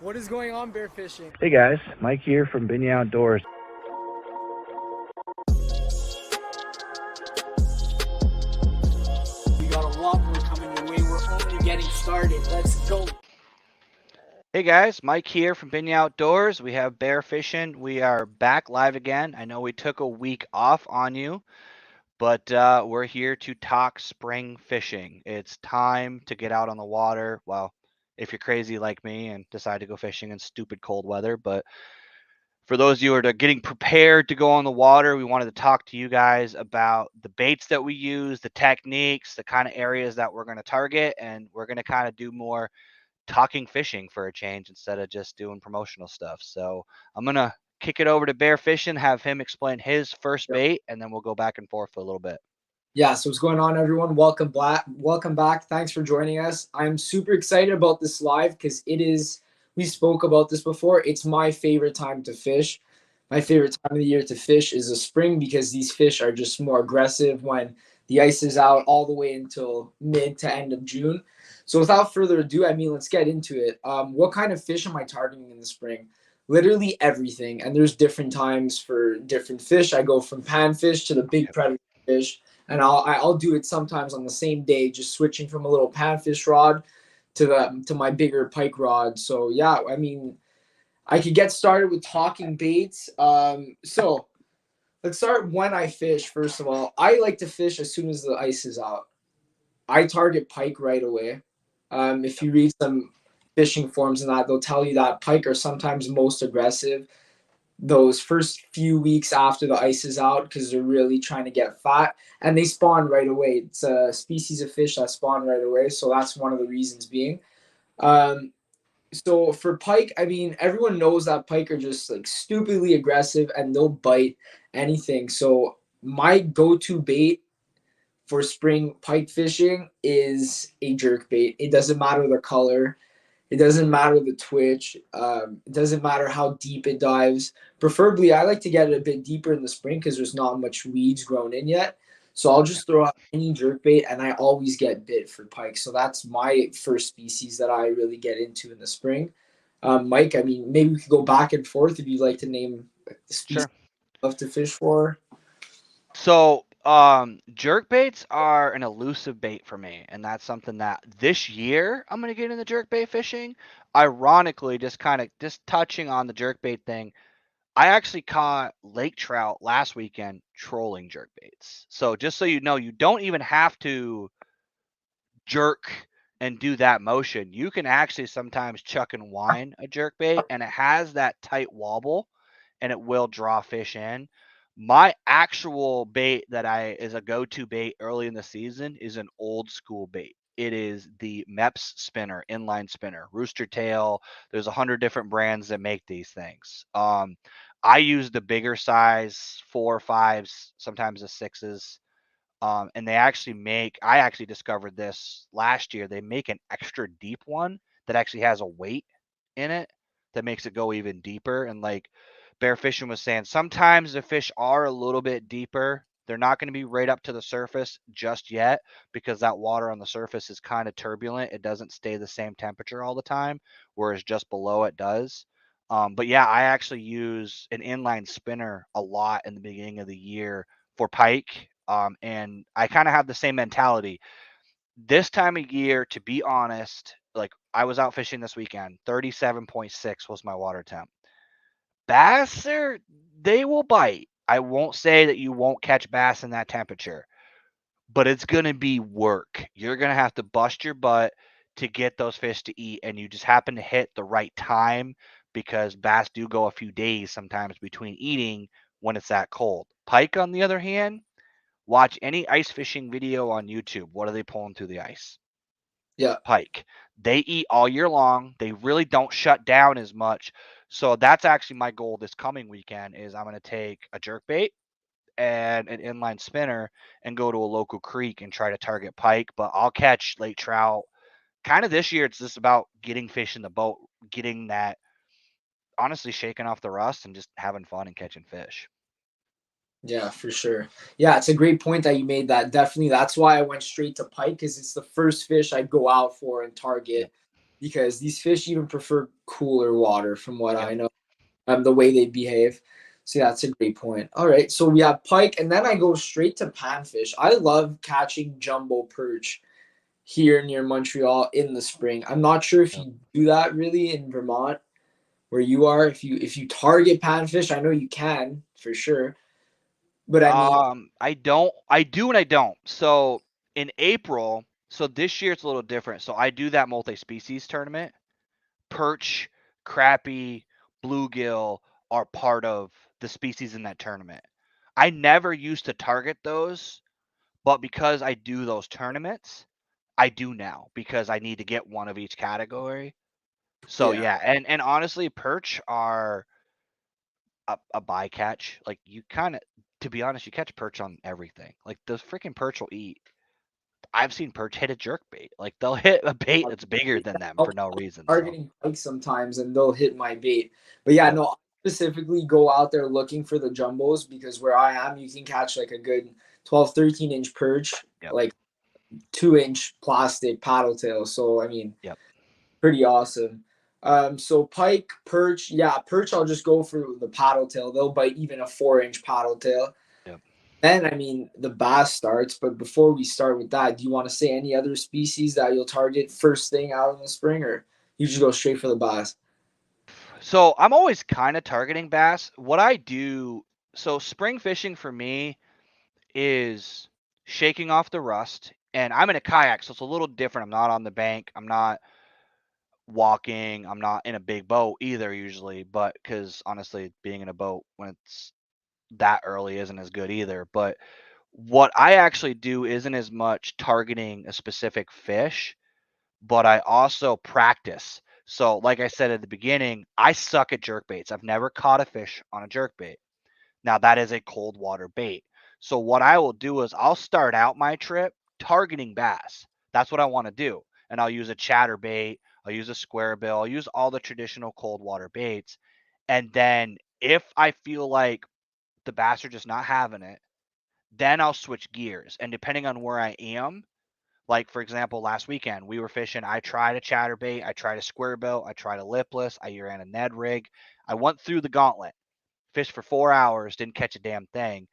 What is going on, bear fishing? Hey guys, Mike here from Binya Outdoors. We got a lot more coming your way. We're only getting started. Let's go. Hey guys, Mike here from Binya Outdoors. We have bear fishing. We are back live again. I know we took a week off on you, but we're here to talk spring fishing. It's time to get out on the water. Well, if you're crazy like me and decide to go fishing in stupid cold weather, but for those of you who are getting prepared to go on the water, we wanted to talk to you guys about the baits that we use, the techniques, the kind of areas that we're going to target, and we're going to kind of do more talking fishing for a change instead of just doing promotional stuff. So I'm gonna kick it over to Bear Fishing, have him explain his first Yep. bait, and then we'll go back and forth for a little bit. Yeah, so what's going on, everyone? Welcome back. Thanks for joining us. I'm super excited about this live because we spoke about this before. It's my favorite time to fish. My favorite time of the year to fish is the spring because these fish are just more aggressive when the ice is out all the way until mid to end of June. So without further ado, let's get into it. What kind of fish am I targeting in the spring? Literally everything. And there's different times for different fish. I go from panfish to the big Yep. predator fish, and I'll do it sometimes on the same day, just switching from a little panfish rod to my bigger pike rod. So yeah, I could get started with talking baits. So let's start when I fish. First of all, I like to fish as soon as the ice is out. I target pike right away. If you read some fishing forums and that, they'll tell you that pike are sometimes most aggressive those first few weeks after the ice is out because they're really trying to get fat, and they spawn right away. It's a species of fish that spawn right away, so that's one of the reasons being. Um, so for pike, everyone knows that pike are just like stupidly aggressive and they'll bite anything. So my go-to bait for spring pike fishing is a jerk bait. It doesn't matter the color. It doesn't matter the twitch. It doesn't matter how deep it dives. Preferably, I like to get it a bit deeper in the spring because there's not much weeds grown in yet. So I'll just throw out any jerk bait, and I always get bit for pike. So that's my first species that I really get into in the spring. Mike, maybe we could go back and forth if you'd like to name the species Sure. you love to fish for. So jerk baits are an elusive bait for me, and that's something that this year I'm gonna get into jerk bait fishing. Ironically, just touching on the jerk bait thing, I actually caught lake trout last weekend trolling jerk baits. So just so you know, you don't even have to jerk and do that motion. You can actually sometimes chuck and wind a jerk bait, and it has that tight wobble, and it will draw fish in. My actual bait that I is a go-to bait early in the season is an old school bait. It is the MEPS spinner, inline spinner, rooster tail. There's 100 different brands that make these things. I use the bigger size, 4 or 5s, sometimes the 6s. And I actually discovered this last year. They make an extra deep one that actually has a weight in it that makes it go even deeper. And like Bear Fishing was saying, sometimes the fish are a little bit deeper. They're not going to be right up to the surface just yet because that water on the surface is kind of turbulent. It doesn't stay the same temperature all the time, whereas just below it does. But yeah, I actually use an inline spinner a lot in the beginning of the year for pike. And I kind of have the same mentality. This time of year, to be honest, like I was out fishing this weekend, 37.6 was my water temp. Bass they will bite. I won't say that you won't catch bass in that temperature, but it's going to be work. You're going to have to bust your butt to get those fish to eat, and you just happen to hit the right time because bass do go a few days sometimes between eating when it's that cold. Pike, on the other hand, watch any ice fishing video on YouTube. What are they pulling through the ice? Yeah. Pike. They eat all year long. They really don't shut down as much. So that's actually my goal this coming weekend is I'm going to take a jerkbait and an inline spinner and go to a local creek and try to target pike, but I'll catch lake trout. Kind of this year it's just about getting fish in the boat, getting that honestly shaking off the rust and just having fun and catching fish. Yeah, for sure. Yeah, it's a great point that you made that. Definitely. That's why I went straight to pike because it's the first fish I go out for and Yep. target. because these fish even prefer cooler water from what Yep. I know, the way they behave. So yeah, that's a great point. All right, so we have pike, and then I go straight to panfish. I love catching jumbo perch here near Montreal in the spring. I'm not sure if Yep. you do that really in Vermont where you are. If you target panfish, I know you can for sure. But I mean, I don't. I do and I don't. So in April, so this year it's a little different. So I do that multi-species tournament. Perch, crappie, bluegill are part of the species in that tournament. I never used to target those, but because I do those tournaments, I do now because I need to get one of each category. So yeah, yeah, and honestly, perch are a bycatch. Like you kind of, to be honest, you catch perch on everything. Like the freaking perch will eat. I've seen perch hit a jerk bait. Like they'll hit a bait that's bigger than them for no reason. So targeting pike sometimes and they'll hit my bait. But yeah, yep, no, I specifically go out there looking for the jumbos because where I am, you can catch like a good 12, 13-inch perch, yep, like 2-inch plastic paddle tail. So I mean, yep. pretty awesome. So pike, perch, yeah, perch. I'll just go for the paddle tail. They'll bite even a 4-inch paddle tail. Yep. Then I mean the bass starts. But before we start with that, do you want to say any other species that you'll target first thing out in the spring, or you just go straight for the bass? So I'm always kind of targeting bass. What I do, so spring fishing for me is shaking off the rust. And I'm in a kayak, so it's a little different. I'm not on the bank. I'm not walking. I'm not in a big boat either usually, but because honestly, being in a boat when it's that early isn't as good either. But what I actually do isn't as much targeting a specific fish, but I also practice. So, like I said at the beginning, I suck at jerk baits. I've never caught a fish on a jerk bait. Now, that is a cold water bait. So, what I will do is I'll start out my trip targeting bass. That's what I want to do. And I'll use a chatter bait, I'll use a square bill, I'll use all the traditional cold water baits. And then if I feel like the bass are just not having it, then I'll switch gears. And depending on where I am, like for example, last weekend we were fishing. I tried a chatterbait, I tried a square bill, I tried a lipless, I ran a Ned rig. I went through the gauntlet, fished for 4 hours, didn't catch a damn thing,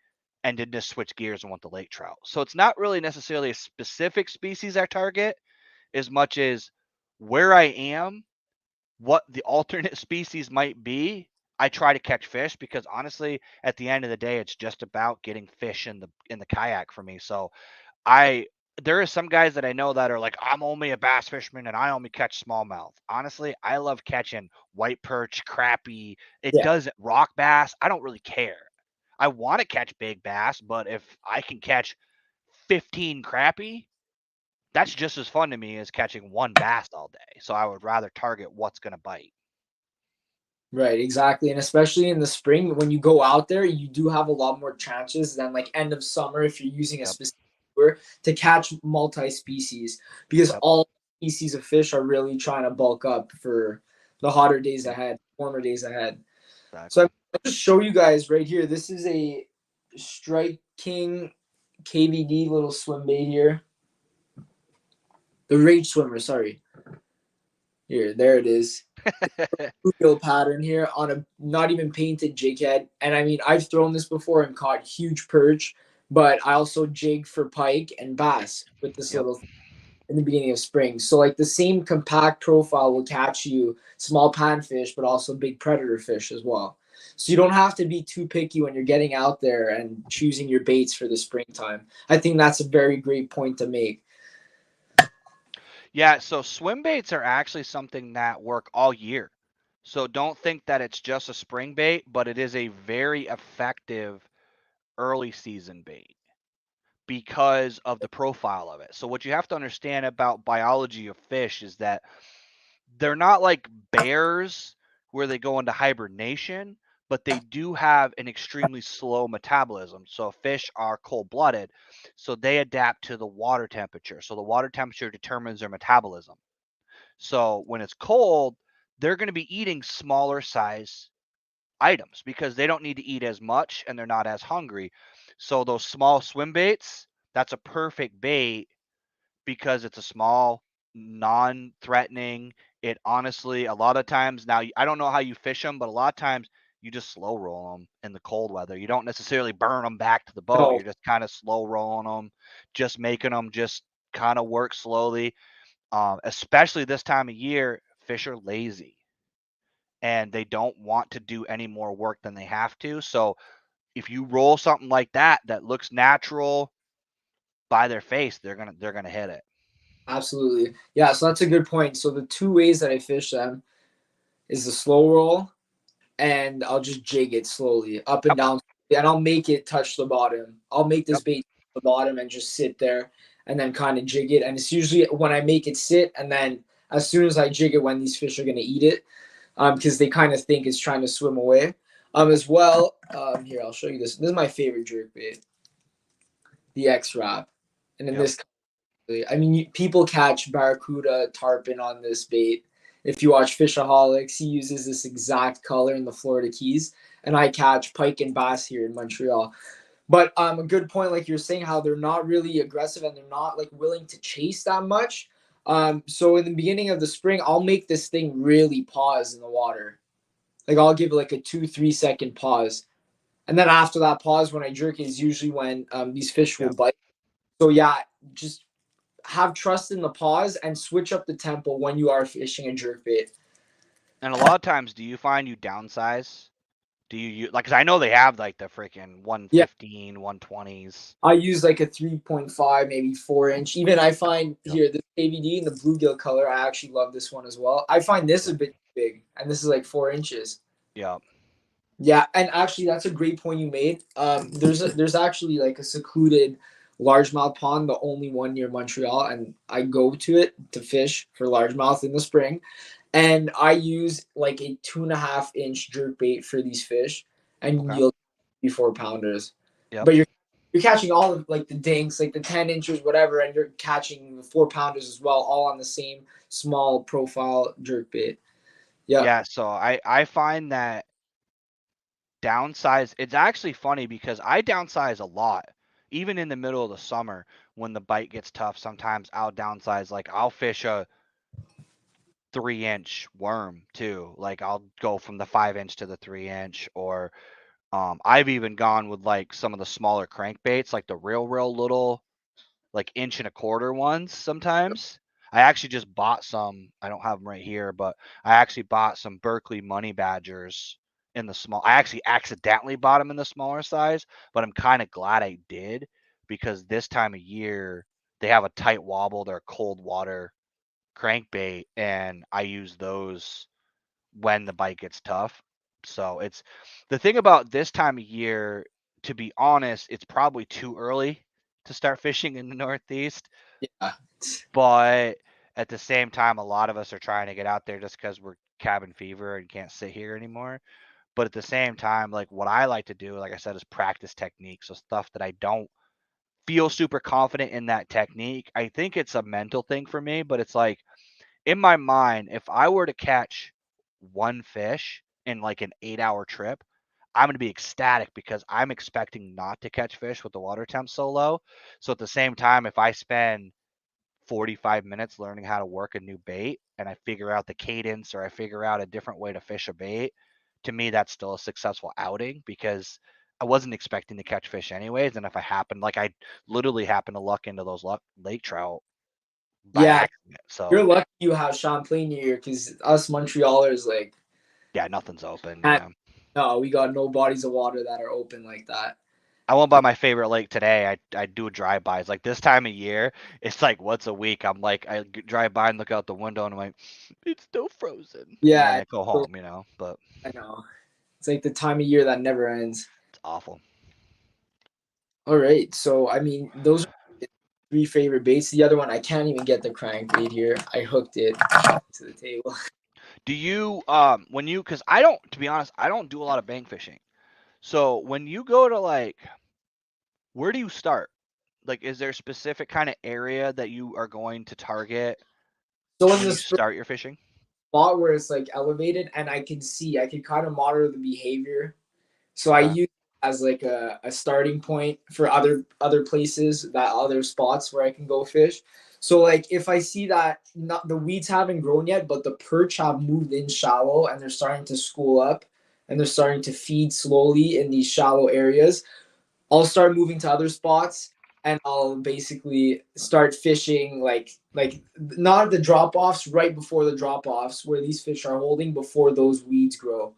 and did just switch gears and went to lake trout. So it's not really necessarily a specific species I target as much as where I am, what the alternate species might be. I try to catch fish because honestly, at the end of the day, it's just about getting fish in the kayak for me. So I there are some guys that I know that are like, I'm only a bass fisherman and I only catch smallmouth. Honestly, I love catching white perch, crappie. It Yeah, doesn't rock bass. I don't really care. I want to catch big bass, but if I can catch 15 crappie, that's just as fun to me as catching one bass all day. So I would rather target what's going to bite. right, exactly. And especially in the spring, when you go out there, you do have a lot more chances than like end of summer if you're using a Yep. specific lure to catch multi-species because Yep. all species of fish are really trying to bulk up for the hotter days Yep. ahead, warmer days ahead. So Exactly. I'll just show you guys right here. This is a Strike King KVD little swim bait here. The Rage Swimmer, sorry. Here, there it is. Bluegill pattern here on a not even painted jig head. And I mean, I've thrown this before and caught huge perch, but I also jig for pike and bass with this Yep. little thing in the beginning of spring. So like the same compact profile will catch you small panfish, but also big predator fish as well. So you don't have to be too picky when you're getting out there and choosing your baits for the springtime. I think that's a very great point to make. Yeah, so swim baits are actually something that work all year. So don't think that it's just a spring bait, but it is a very effective early season bait because of the profile of it. So what you have to understand about biology of fish is that they're not like bears where they go into hibernation, but they do have an extremely slow metabolism. So fish are cold-blooded, so they adapt to the water temperature. So the water temperature determines their metabolism. So when it's cold, they're going to be eating smaller size items because they don't need to eat as much and they're not as hungry. So those small swim baits, that's a perfect bait because it's a small, non-threatening. it honestly, a lot of times now, I don't know how you fish them, but a lot of times you just slow roll them in the cold weather. You don't necessarily burn them back to the boat. No, You're just kind of slow rolling them, just making them just kind of work slowly. Especially this time of year, fish are lazy and they don't want to do any more work than they have to. So if you roll something like that that looks natural by their face, they're gonna hit it. absolutely. Yeah, so that's a good point. So the two ways that I fish them is the slow roll, and I'll just jig it slowly up and Yep. down, and I'll make it touch the bottom. I'll make this Yep. bait touch the bottom and just sit there, and then kind of jig it. And it's usually when I make it sit, and then as soon as I jig it, when these fish are gonna eat it, because they kind of think it's trying to swim away. As well, here I'll show you this. This is my favorite jerk bait, the X Wrap, and in Yep. this, I mean, people catch barracuda, tarpon on this bait. If you watch Fishaholics, he uses this exact color in the Florida Keys, and I catch pike and bass here in Montreal. But a good point, like you're saying, how they're not really aggressive and they're not like willing to chase that much. So in the beginning of the spring, I'll make this thing really pause in the water. Like I'll give it like a 2-3 second pause, and then after that pause, when I jerk it, is usually when these fish will Yep. bite. So yeah, just have trust in the pause and switch up the tempo when you are fishing a jerk bait. And a lot of times, do you find you downsize? Do you like? Cause I know they have like the freaking Yeah, 115, 120s. I use like a 3.5, maybe 4 inch. Even I find Yep. here this KVD in the bluegill color. I actually love this one as well. I find this a Yep. bit big, and this is like 4 inches. Yep. Yeah, and actually that's a great point you made. There's actually like a secluded largemouth pond, the only one near Montreal, and I go to it to fish for largemouth in the spring, and I use like a 2.5 inch jerk bait for these fish, and Okay. you'll be 4 pounders. Yep. But you're catching all of like the dinks, like the 10 inches, whatever, and you're catching the 4 pounders as well, all on the same small profile jerk bait. Yeah, Yeah. So I find that downsize. It's actually funny because I downsize a lot, even in the middle of the summer when the bite gets tough. Sometimes I'll downsize. Like I'll fish a 3-inch worm too. Like I'll go from the 5-inch to the 3-inch, or I've even gone with like some of the smaller crankbaits, like the real little, like 1.25 inch ones sometimes. I actually just bought some. I don't have them right here, but I actually bought some Berkeley Money Badgers in the small. I actually accidentally bought them in the smaller size, but I'm kind of glad I did because this time of year they have a tight wobble. They're cold water crankbait, and I use those when the bite gets tough. So it's the thing about this time of year, to be honest, it's probably too early to start fishing in the Northeast. yeah, But at the same time, a lot of us are trying to get out there just because we're cabin fever and can't sit here anymore. But at the same time, like what I like to do, like I said, is practice technique. So stuff that I don't feel super confident in that technique. I think it's a mental thing for me, but it's like in my mind, if I were to catch one fish in like an 8-hour trip, I'm going to be ecstatic because I'm expecting not to catch fish with the water temp so low. So at the same time, if I spend 45 minutes learning how to work a new bait and I figure out the cadence or I figure out a different way to fish a bait, to me, that's still a successful outing because I wasn't expecting to catch fish anyways. And if I happen, like I literally happen to luck into those lake trout by yeah. accident. So You're lucky you have Champlain here because us Montrealers, like, yeah, nothing's open. can't- Yeah. no, we got no bodies of water that are open like that. I went by my favorite lake today. I do drive-bys. Like this time of year, it's like once a week. I'm like, drive by and look out the window and I'm like, it's still frozen. And then Yeah, I go so- home, but I know. It's like the time of year that never ends. it's awful. All right, so I mean, those are my three favorite baits. The other one, I can't even get the crankbait here. I hooked it to the table. Do you, when you, because I don't, to be honest, I don't do a lot of bank fishing. So when you go to like, where do you start? Like, is there a specific kind of area that you are going to target So in when the you start your fishing? spot where it's like elevated, and I can kind of monitor the behavior. So I Okay. use it as like a starting point for other places, that other spots where I can go fish. So like if I see that not the weeds haven't grown yet, but the perch have moved in shallow and they're starting to school up and they're starting to feed slowly in these shallow areas, I'll start moving to other spots and I'll basically start fishing like not at the drop offs, right before the drop offs where these fish are holding before those weeds grow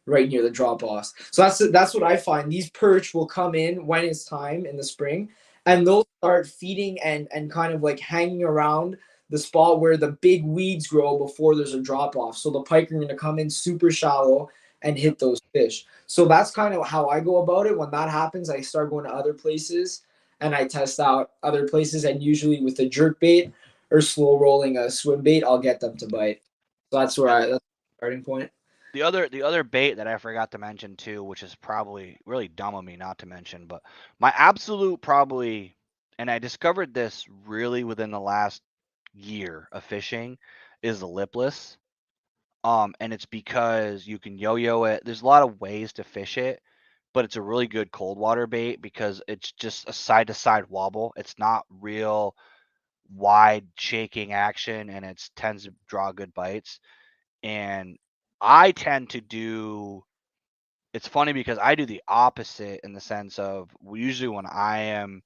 right near the drop offs. So that's what I find. These perch will come in when it's time in the spring and they'll start feeding and kind of like hanging around the spot where the big weeds grow before there's a drop off. So the pike are going to come in super shallow and hit those fish. So that's kind of how I go about it. When that happens, I start going to other places and I test out other places. And usually with a jerk bait or slow rolling a swim bait, I'll get them to bite. So that's that's the starting point. The other bait that I forgot to mention too, which is probably really dumb of me not to mention, but my absolute probably, and I discovered this really within the last year of fishing, is the lipless. And it's because you can yo-yo it. There's a lot of ways to fish it, but it's a really good cold water bait because it's just a side to side wobble. It's not real wide shaking action, and it tends to draw good bites. And I tend to do. It's funny because I do the opposite in the sense of usually when I am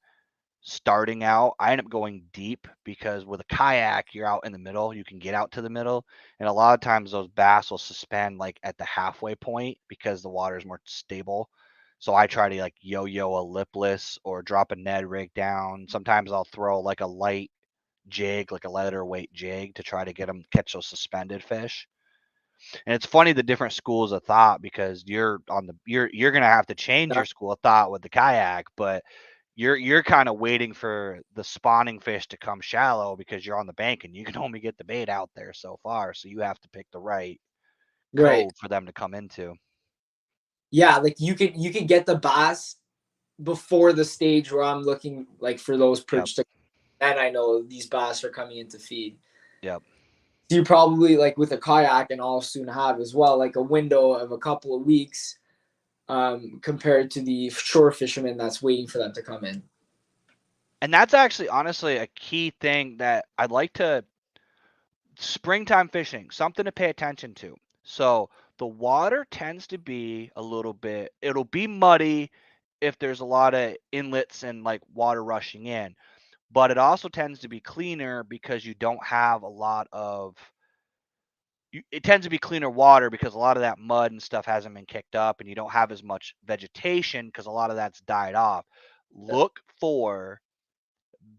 starting out, I end up going deep because with a kayak, you're out in the middle. You can get out to the middle. And a lot of times those bass will suspend like at the halfway point because the water is more stable. So I try to like yo-yo a lipless or drop a Ned rig down. Sometimes I'll throw like a light jig, like a lighter weight jig to try to get them catch those suspended fish. And it's funny the different schools of thought because you're gonna have to change your school of thought with the kayak, but you're kind of waiting for the spawning fish to come shallow because you're on the bank and you can only get the bait out there so far. So you have to pick the right Right. cove for them to come into. Yeah, like you can get the bass before the stage where I'm looking like for those Yep. perch to and I know these bass are coming in to feed. Yep. So you probably like with a kayak and I'll soon have as well, like a window of a couple of weeks compared to the shore fisherman that's waiting for them to come in. And that's actually honestly a key thing that I'd like to springtime fishing, something to pay attention to. So the water tends to be a little bit, it'll be muddy if there's a lot of inlets and like water rushing in, but it also tends to be cleaner because you don't have a lot of it tends to be cleaner water because a lot of that mud and stuff hasn't been kicked up and you don't have as much vegetation because a lot of that's died off. Look for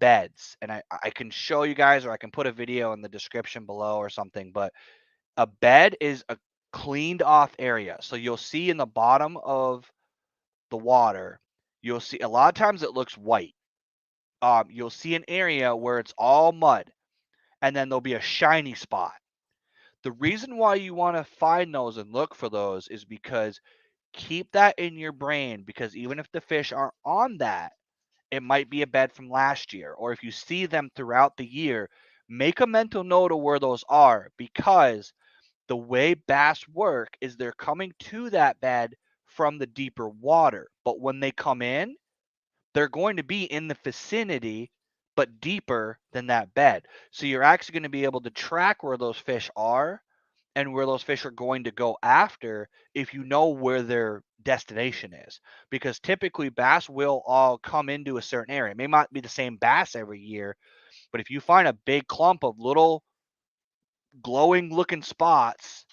beds, and I can show you guys or I can put a video in the description below or something, but a bed is a cleaned off area. So you'll see in the bottom of the water, you'll see a lot of times it looks white. You'll see an area where it's all mud, and then there'll be a shiny spot. The reason why you want to find those and look for those is because keep that in your brain because even if the fish aren't on that, it might be a bed from last year. Or if you see them throughout the year, make a mental note of where those are because the way bass work is they're coming to that bed from the deeper water. But when they come in, they're going to be in the vicinity, but deeper than that bed. So you're actually going to be able to track where those fish are and where those fish are going to go after if you know where their destination is. Because typically bass will all come into a certain area. It may not be the same bass every year, but if you find a big clump of little glowing looking spots,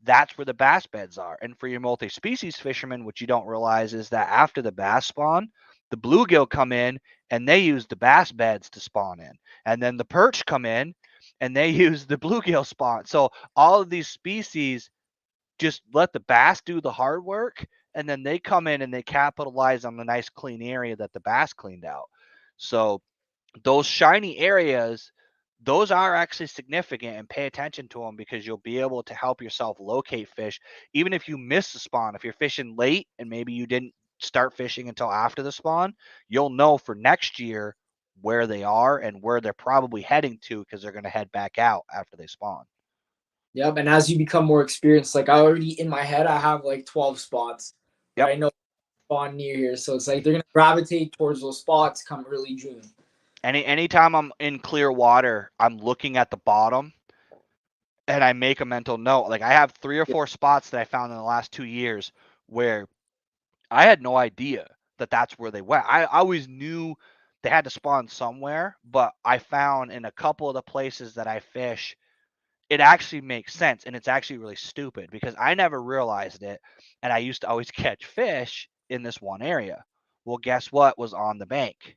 that's where the bass beds are. And for your multi-species fishermen, what you don't realize is that after the bass spawn, the bluegill come in and they use the bass beds to spawn in. And then the perch come in and they use the bluegill spawn. So all of these species just let the bass do the hard work and then they come in and they capitalize on the nice clean area that the bass cleaned out. So those shiny areas, those are actually significant and pay attention to them because you'll be able to help yourself locate fish. Even if you miss the spawn, if you're fishing late and maybe you didn't start fishing until after the spawn, you'll know for next year where they are and where they're probably heading to because they're going to head back out after they spawn. Yep. And as you become more experienced, like I already in my head, I have like 12 spots. Yep. I know spawn near here. So it's like they're going to gravitate towards those spots come early June. Anytime I'm in clear water, I'm looking at the bottom and I make a mental note. Like I have 3 or 4 spots that I found in the last 2 years where I had no idea that that's where they went. I always knew they had to spawn somewhere, but I found in a couple of the places that I fish, it actually makes sense, and it's actually really stupid because I never realized it, and I used to always catch fish in this one area. Well, guess what was on the bank?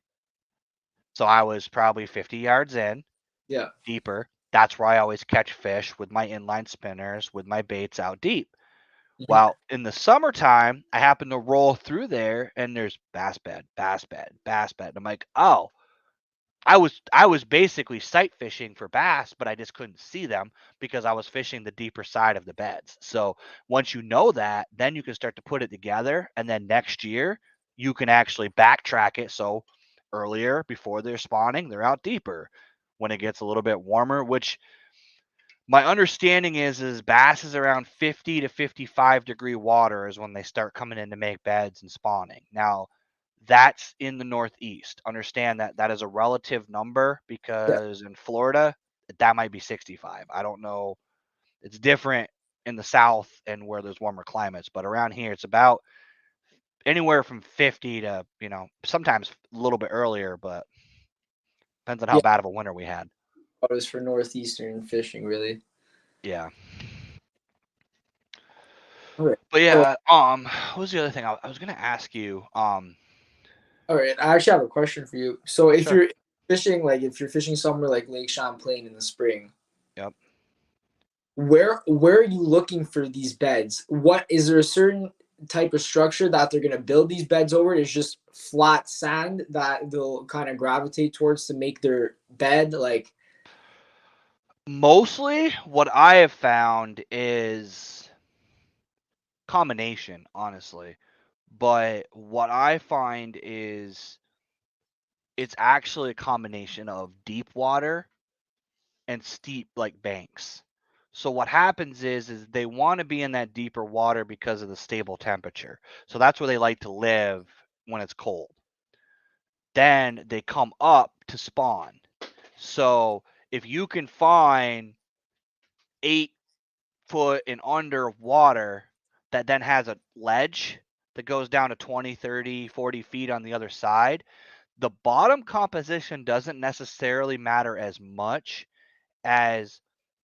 So I was probably 50 yards in, Yeah. deeper. That's where I always catch fish with my inline spinners, with my baits out deep. Mhm. Well, in the summertime, I happen to roll through there and there's bass bed, bass bed, bass bed. I'm like, oh, I was basically sight fishing for bass, but I just couldn't see them because I was fishing the deeper side of the beds. So once you know that, then you can start to put it together, and then next year you can actually backtrack it. So earlier, before they're spawning, they're out deeper. When it gets a little bit warmer, which my understanding is bass is around 50 to 55-degree water is when they start coming in to make beds and spawning. Now, that's in the Northeast. Understand that that is a relative number Yeah. because in Florida, that might be 65. I don't know. It's different in the South and where there's warmer climates, but around here, it's about anywhere from 50 to, sometimes a little bit earlier, but depends on how Yeah. bad of a winter we had. It was for northeastern fishing, really. Yeah. All right. But So, yeah, what was the other thing I was gonna ask you? all right. I actually have a question for you. So, if Sure. you're fishing, like if you're fishing somewhere like Lake Champlain in the spring, Yep. where are you looking for these beds? What is there a certain type of structure that they're gonna build these beds over? It's just flat sand that they'll kind of gravitate towards to make their bed. Like, Mostly what I have found is combination, honestly. But what I find is it's actually a combination of deep water and steep like banks. So what happens is they want to be in that deeper water because of the stable temperature. So that's where they like to live when it's cold. Then they come up to spawn. So if you can find 8 foot and under of water that then has a ledge that goes down to 20, 30, 40 feet on the other side, the bottom composition doesn't necessarily matter as much as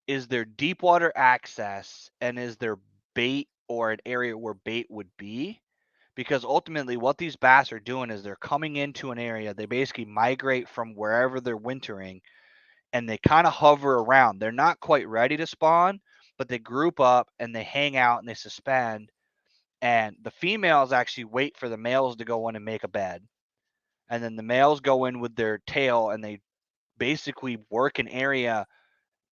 is there deep water access and is there bait or an area where bait would be? Because ultimately, what these bass are doing is they're coming into an area. They basically migrate from wherever they're wintering and they kind of hover around. They're not quite ready to spawn, but they group up and they hang out and they suspend. And the females actually wait for the males to go in and make a bed. And then the males go in with their tail and they basically work an area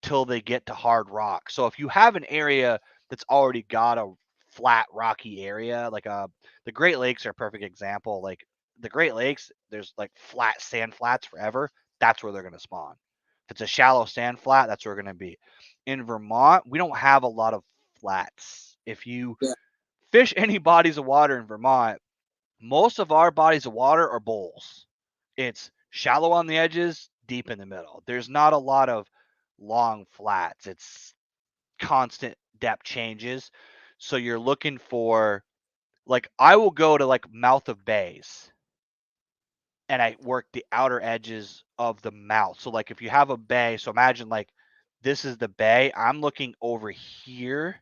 till they get to hard rock. So if you have an area that's already got a flat rocky area, like the Great Lakes are a perfect example. Like the Great Lakes, there's like flat sand flats forever. That's where they're going to spawn. If it's a shallow sand flat, that's where we're going to be. In Vermont, we don't have a lot of flats. If you yeah, fish any bodies of water in Vermont, most of our bodies of water are bowls. It's shallow on the edges, deep in the middle. There's not a lot of long flats. It's constant depth changes. So you're looking for like I will go to like mouth of bays and I work the outer edges of the mouth. So like if you have a bay, so imagine like this is the bay. I'm looking over here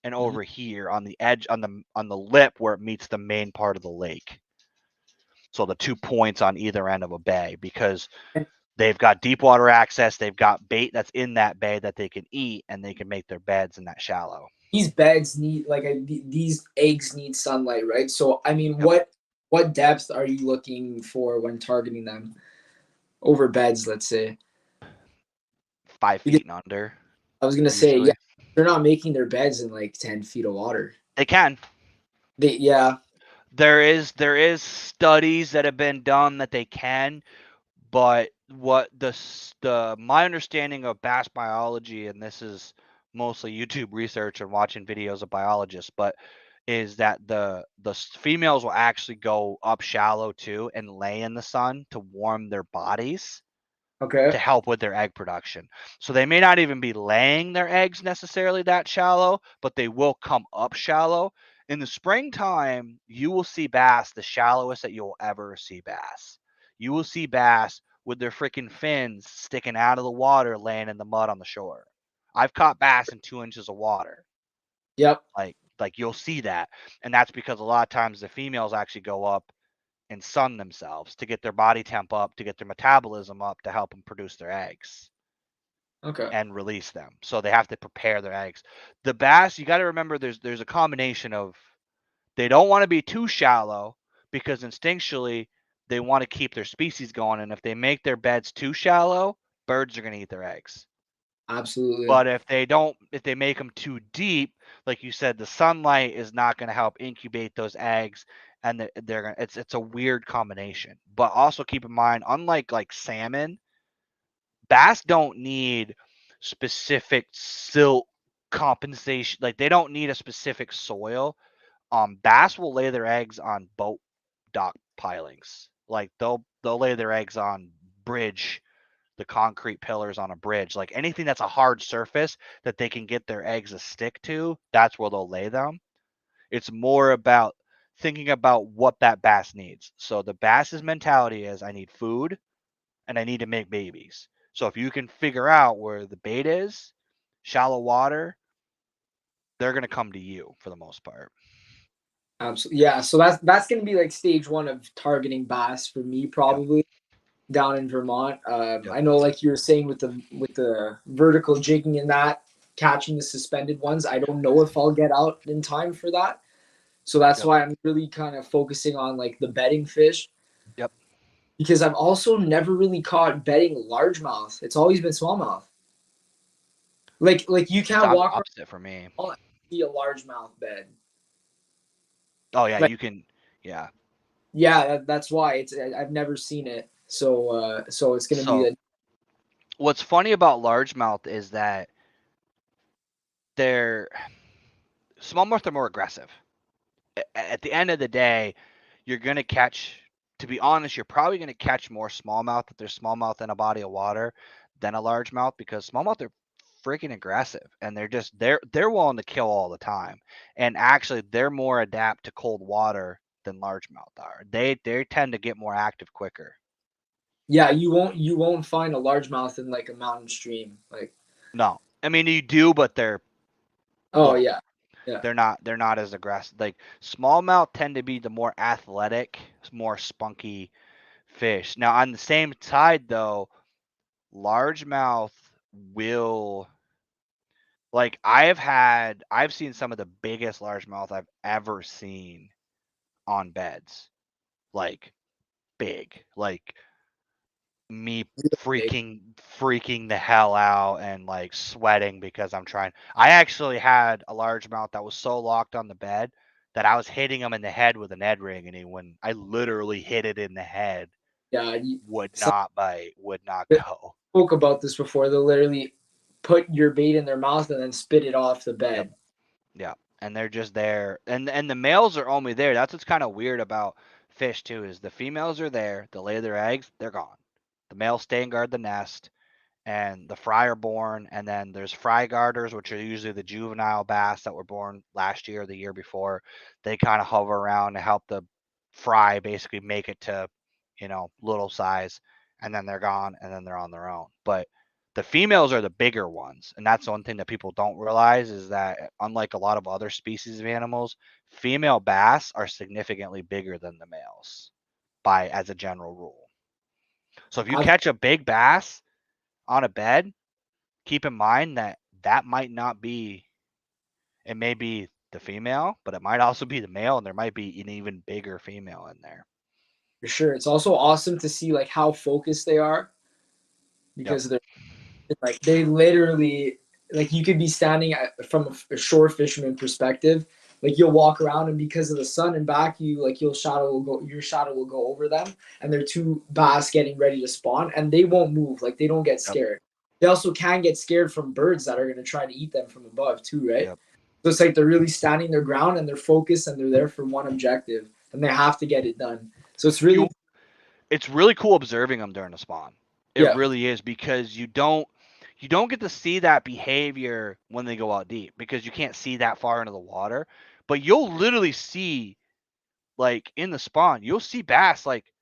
and mhm. over here on the edge on the lip where it meets the main part of the lake. So the 2 points on either end of a bay because And they've got deep water access, they've got bait that's in that bay that they can eat and they can make their beds in that shallow. these beds need like these eggs need sunlight, right? So, I mean, Yep. what depth are you looking for when targeting them over beds? Let's say. 5 Because feet and under I was gonna say, yeah, usually. they're not making their beds in like 10 feet of water. They can. Yeah, There is studies that have been done that they can, but what the my understanding of bass biology, and this is mostly YouTube research and watching videos of biologists, but is that the females will actually go up shallow too and lay in the sun to warm their bodies Okay. to help with their egg production. So they may not even be laying their eggs necessarily that shallow, but they will come up shallow. In the springtime, you will see bass the shallowest that you'll ever see bass. You will see bass with their freaking fins sticking out of the water, laying in the mud on the shore. I've caught bass in 2 inches of water. Yep. Like you'll see that, and that's because a lot of times the females actually go up and sun themselves to get their body temp up, to get their metabolism up, to help them produce their eggs Okay. and release them. So they have to prepare their eggs. The bass, you got to remember, there's a combination of they don't want to be too shallow because instinctually they want to keep their species going, and if they make their beds too shallow, birds are going to eat their eggs. Absolutely. But if they make them too deep, like you said, the sunlight is not going to help incubate those eggs, and they're gonna. It's a weird combination. But also keep in mind, unlike like salmon, bass don't need specific silt compensation. Like they don't need a specific soil. Bass will lay their eggs on boat dock pilings. Like they'll lay their eggs on bridge, the concrete pillars on a bridge, like anything that's a hard surface that they can get their eggs to stick to, that's where they'll lay them. It's more about thinking about what that bass needs. So the bass's mentality is I need food and I need to make babies. So if you can figure out where the bait is, shallow water, they're going to come to you for the most part. Absolutely. Yeah. So that's gonna be like stage one of targeting bass for me, probably down in Vermont. Yep. I know, like you were saying, with the vertical jigging and that, catching the suspended ones. I don't know if I'll get out in time for that. So that's Yep. why I'm really kind of focusing on like the bedding fish. Yep. Because I've also never really caught bedding largemouth. It's always been smallmouth. Like you It's can't walk opposite for me. around and see a largemouth bed. Oh yeah, Like, you can. Yeah. yeah, that's why I've never seen it. So it's gonna be So what's funny about largemouth is that they're smallmouth are more aggressive. At the end of the day, you're gonna catch. To be honest, you're probably gonna catch more smallmouth if there's smallmouth in a body of water than a largemouth because smallmouth are freaking aggressive and they're willing to kill all the time. And actually, they're more adapt to cold water than largemouth are. They tend to get more active quicker. yeah, you won't find a largemouth in like a mountain stream. Like, No, I mean you do, but they're oh little. yeah, yeah, They're not as aggressive. Like smallmouth tend to be the more athletic, more spunky fish. Now on the same side though, largemouth will like I've seen some of the biggest largemouth I've ever seen on beds. Like big. Like me big. freaking the hell out and like sweating because I actually had a largemouth that was so locked on the bed that I was hitting him in the head with an Ed ring, and when I literally hit it in the head, Yeah. would Some not bite, would not go. spoke about this before. They'll literally put your bait in their mouth and then spit it off the Yep. bed. Yeah. And they're just there. And the males are only there. That's what's kind of weird about fish too, is the females are there, they lay their eggs, they're gone. The males stay and guard the nest, and the fry are born, and then there's fry guarders, which are usually the juvenile bass that were born last year or the year before. They kind of hover around to help the fry basically make it to, little size, and then they're gone, and then they're on their own. But the females are the bigger ones, and that's one thing that people don't realize is that unlike a lot of other species of animals, female bass are significantly bigger than the males by as a general rule. So if you I've, catch a big bass on a bed, keep in mind that that might not be, it may be the female, but it might also be the male, and there might be an even bigger female in there. for sure. It's also awesome to see like how focused they are Yep. because they're like they literally, like you could be standing from a shore fisherman perspective. Like you'll walk around and because of the sun and back you, like your shadow will go over them, and they're two bass getting ready to spawn and they won't move. Like they don't get Yep. scared. They also can get scared from birds that are going to try to eat them from above too, right? Yep. So it's like they're really standing their ground and they're focused and they're there for one objective and they have to get it done. So it's really It's really cool observing them during the spawn. It yeah. really is, because you don't get to see that behavior when they go out deep, because you can't see that far into the water. But you'll literally see, like in the spawn, you'll see bass like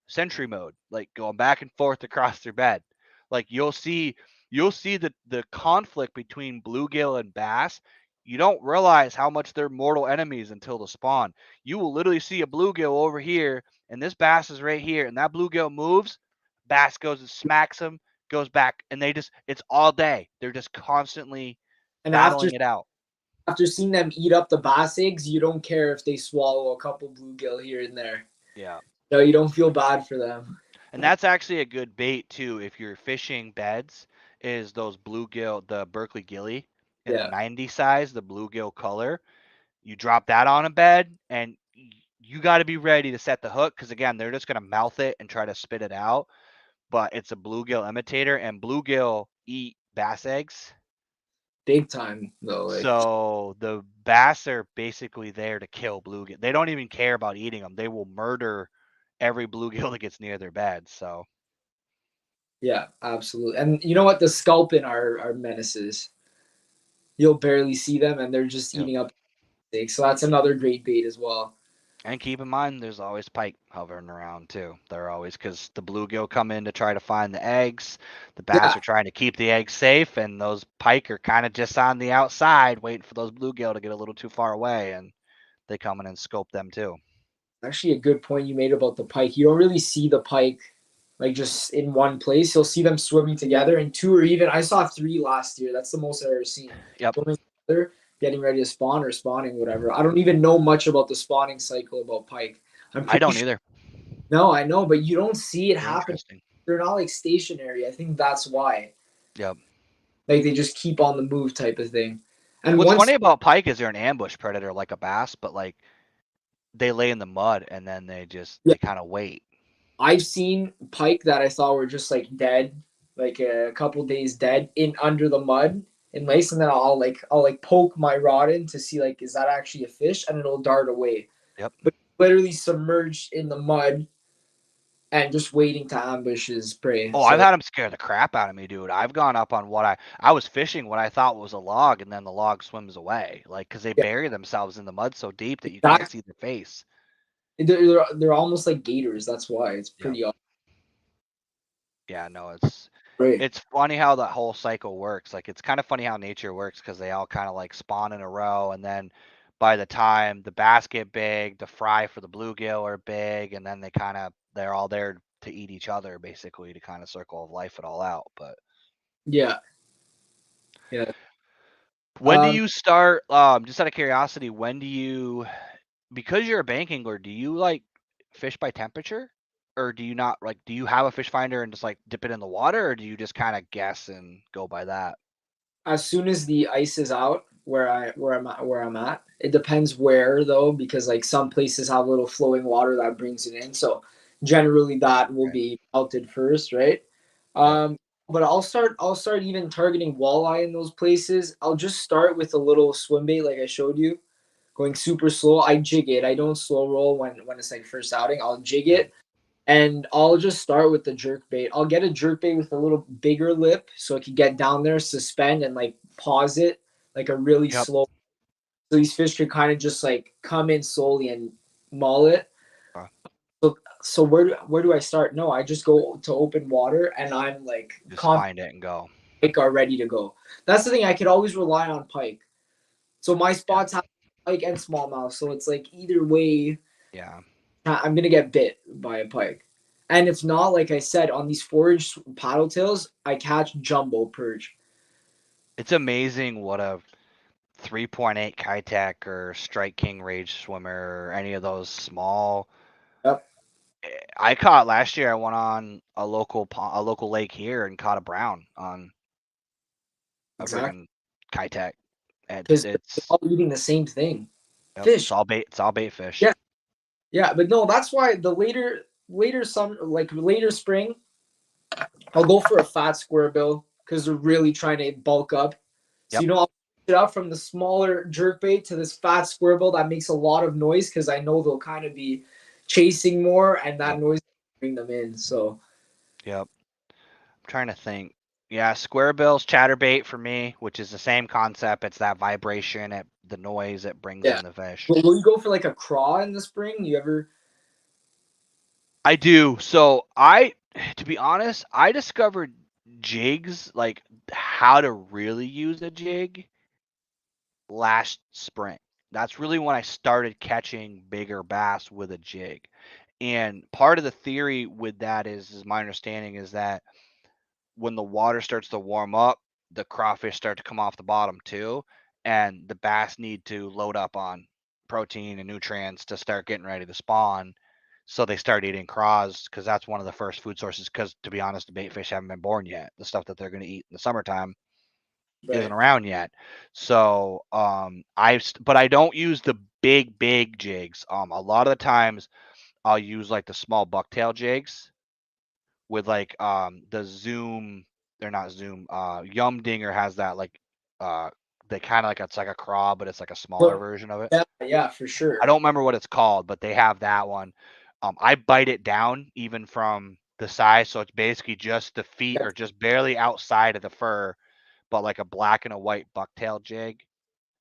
sentry mode, like going back and forth across their bed. Like you'll see the conflict between bluegill and bass. You don't realize how much they're mortal enemies until the spawn. You will literally see a bluegill over here, and this bass is right here, and that bluegill moves, bass goes and smacks him, goes back, and it's all day. They're just constantly And battling it out. after seeing them eat up the bass eggs, you don't care if they swallow a couple bluegill here and there. Yeah. No, you don't feel bad for them. And that's actually a good bait too if you're fishing beds, is those bluegill, the Berkeley Gilly in the Yeah. 90 size, the bluegill color. You drop that on a bed and you got to be ready to set the hook, because again, they're just going to mouth it and try to spit it out. But it's a bluegill imitator, and bluegill eat bass eggs. Big time though. Like, So the bass are basically there to kill bluegill. They don't even care about eating them. They will murder every bluegill that gets near their bed. So yeah, absolutely. And you know what? The sculpin are menaces. You'll barely see them and they're just yep. eating up eggs. So that's another great bait as well. And keep in mind, there's always pike hovering around too. They're always, because the bluegill come in to try to find the eggs. The bass Yeah. are trying to keep the eggs safe, and those pike are kind of just on the outside, waiting for those bluegill to get a little too far away, and they come in and scope them too. Actually, a good point you made about the pike. You don't really see the pike like just in one place. You'll see them swimming together, and two or even I saw three last year. That's the most I've ever seen. Yep. Swimming together, getting ready to spawn or spawning, whatever. I don't even know much about the spawning cycle about pike. I don't either. No, I know, but you don't see it happen. Interesting. They're not like stationary. I think that's why. Yep. Like they just keep on the move type of thing. And What's once funny about pike is they're an ambush predator like a bass, but like they lay in the mud and then they kind of wait. I've seen pike that I thought were just like dead, like a couple days dead in under the mud in lace, and then I'll poke my rod in to see like is that actually a fish, and it'll dart away. Yep. But literally submerged in the mud and just waiting to ambush his prey. Oh, I've had them scare the crap out of me, dude. I've gone up on I was fishing what I thought was a log, and then the log swims away, like because they bury themselves in the mud so deep that you can't see their face. They're almost like gators. That's why it's pretty awesome. Yeah, no, Right. it's funny how that whole cycle works. Like it's kind of funny how nature works, because they all kind of like spawn in a row, and then by the time the bass get big, the fry for the bluegill are big, and then they're all there to eat each other, basically, to kind of circle of life it all out. But yeah. when do you start? Just out of curiosity, because you're a bank angler, do you like fish by temperature, or do you not? Like, do you have a fish finder and just like dip it in the water, or do you just kind of guess and go by that? As soon as the ice is out where I'm at, it depends where though, because like some places have little flowing water that brings it in. So generally that will be melted first, right? But I'll start even targeting walleye in those places. I'll just start with a little swim bait like I showed you, going super slow. I jig it. I don't slow roll when it's like first outing. I'll jig it. And I'll just start with the jerk bait. I'll get a jerk bait with a little bigger lip so it can get down there, suspend, and like pause it like a really slow. So these fish can kind of just like come in slowly and maul it. So where do I start? No, I just go to open water and I'm like just find it and go. Pike are ready to go. That's the thing. I could always rely on pike. So my spots have pike and smallmouth. So it's like either way. Yeah. I'm going to get bit by a pike. And if not, like I said, on these forage paddle tails, I catch jumbo perch. It's amazing what a 3.8 Kitech or Strike King Rage Swimmer or any of those small. Yep. I caught last year. I went on a local lake here and caught a brown on a freaking Kitech. Because it's all eating the same thing. Yep, Fish. It's all bait fish. Yeah. Yeah, but no, that's why the later summer, like later spring, I'll go for a fat square bill because they're really trying to bulk up. So Yep. I'll it up from the smaller jerkbait to this fat square bill that makes a lot of noise because I know they'll kind of be chasing more and that Yep. noise will bring them in. So Yep. I'm trying to think. Yeah, square bills, chatterbait for me, which is the same concept. It's that vibration, the noise it brings yeah. in the fish. But will you go for like a craw in the spring? You ever? I do. So to be honest, I discovered jigs, like how to really use a jig last spring. That's really when I started catching bigger bass with a jig. And part of the theory with that is my understanding is that when the water starts to warm up, the crawfish start to come off the bottom too, and the bass need to load up on protein and nutrients to start getting ready to spawn. So they start eating craws because that's one of the first food sources. Because to be honest, the bait fish haven't been born yet. The stuff that they're going to eat in the summertime isn't Right. around yet. So but I don't use the big jigs. A lot of the times I'll use like the small bucktail jigs with like the Zoom. They're not Zoom. Yum Dinger has that like they kind of like it's like a craw, but it's like a smaller So, version of it. yeah, for I sure. don't remember what it's called, but they have that one. I bite it down even from the size, so it's basically just the feet Yeah. or just barely outside of the fur, but like a black and a white bucktail jig.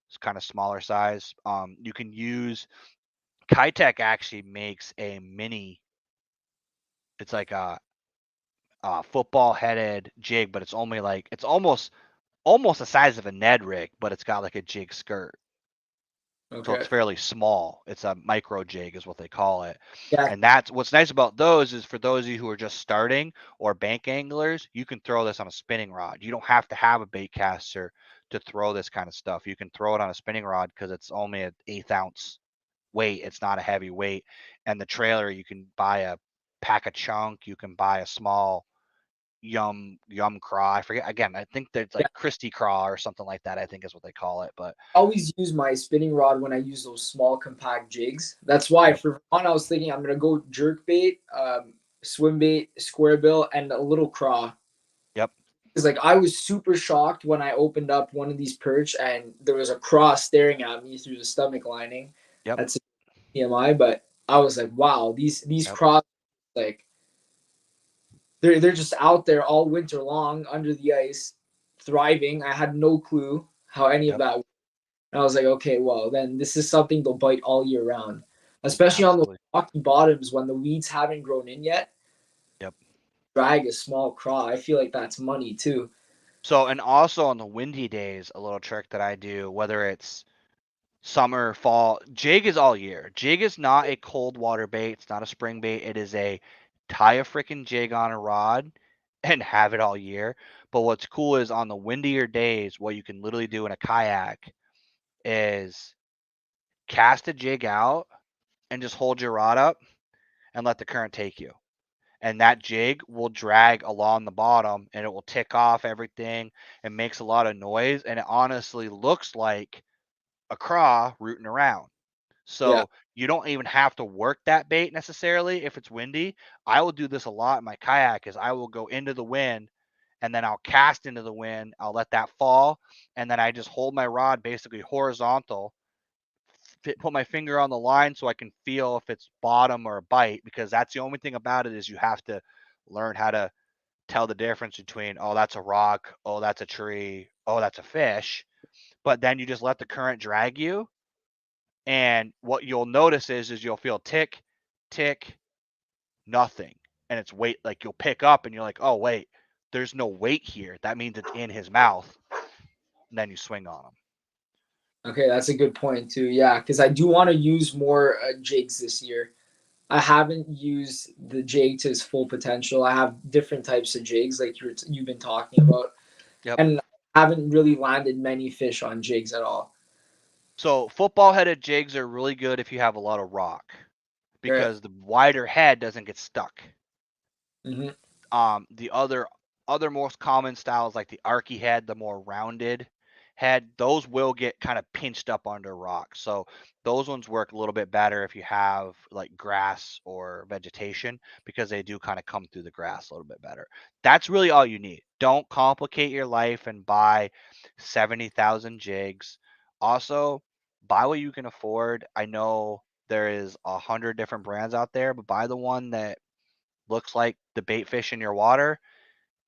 It's kind of smaller size. You can use Kitech actually makes a mini. It's like a football headed jig, but it's only like it's almost the size of a Ned rig, but it's got like a jig skirt. So it's Okay. fairly small. It's a micro jig is what they call it. Yeah. And that's what's nice about those is for those of you who are just starting or bank anglers, you can throw this on a spinning rod. You don't have to have a bait caster to throw this kind of stuff. You can throw it on a spinning rod because it's only an 1/8 ounce weight. It's not a heavy weight. And the trailer, you can buy a pack of chunk. You can buy a small yum craw. I forget again. I think there's Yeah. like Christy craw or something like that. I think is what they call it. But I always use my spinning rod when I use those small compact jigs. That's why yep, for fun I was thinking I'm gonna go jerk bait, swim bait, square bill, and a little craw. yep, Because like I was super shocked when I opened up one of these perch and there was a craw staring at me through the stomach lining. yep, That's TMI, but I was like, wow, these yep, craws like they're just out there all winter long under the ice, thriving. I had no clue how any of yep, that. And I was like, okay, well then this is something they'll bite all year round, especially on the absolutely, rocky bottoms when the weeds haven't grown in yet. yep. Drag a small craw. I feel like that's money too. So and also on the windy days, a little trick that I do, whether it's summer, fall, jig is all year. Jig is not a cold water bait. It's not a spring bait. It is a tie a freaking jig on a rod and have it all year. But what's cool is on the windier days, what you can literally do in a kayak is cast a jig out and just hold your rod up and let the current take you. And that jig will drag along the bottom and it will tick off everything and makes a lot of noise. And it honestly looks like a craw rooting around. Yeah. So you don't even have to work that bait necessarily if it's windy. I will do this a lot in my kayak is I will go into the wind and then I'll cast into the wind. I'll let that fall. And then I just hold my rod basically horizontal, put my finger on the line so I can feel if it's bottom or a bite, because that's the only thing about it is you have to learn how to tell the difference between, oh, that's a rock, oh, that's a tree, oh, that's a fish. But then you just let the current drag you. And what you'll notice is you'll feel tick, tick, nothing. And it's weight, like you'll pick up and you're like, oh, wait, there's no weight here. That means it's in his mouth. And then you swing on him. Okay, that's a good point too. Yeah, because I do want to use more jigs this year. I haven't used the jig to its full potential. I have different types of jigs, like you've been talking about, Yep. and haven't really landed many fish on jigs at all. So football headed jigs are really good if you have a lot of rock Right. because the wider head doesn't get stuck. Mm-hmm. The other most common styles like the arky head, the more rounded head, those will get kind of pinched up under rocks. So those ones work a little bit better if you have like grass or vegetation, because they do kind of come through the grass a little bit better. That's really all you need. Don't complicate your life and buy 70,000 jigs. Also, buy what you can afford. I know there is 100 different brands out there, but buy the one that looks like the bait fish in your water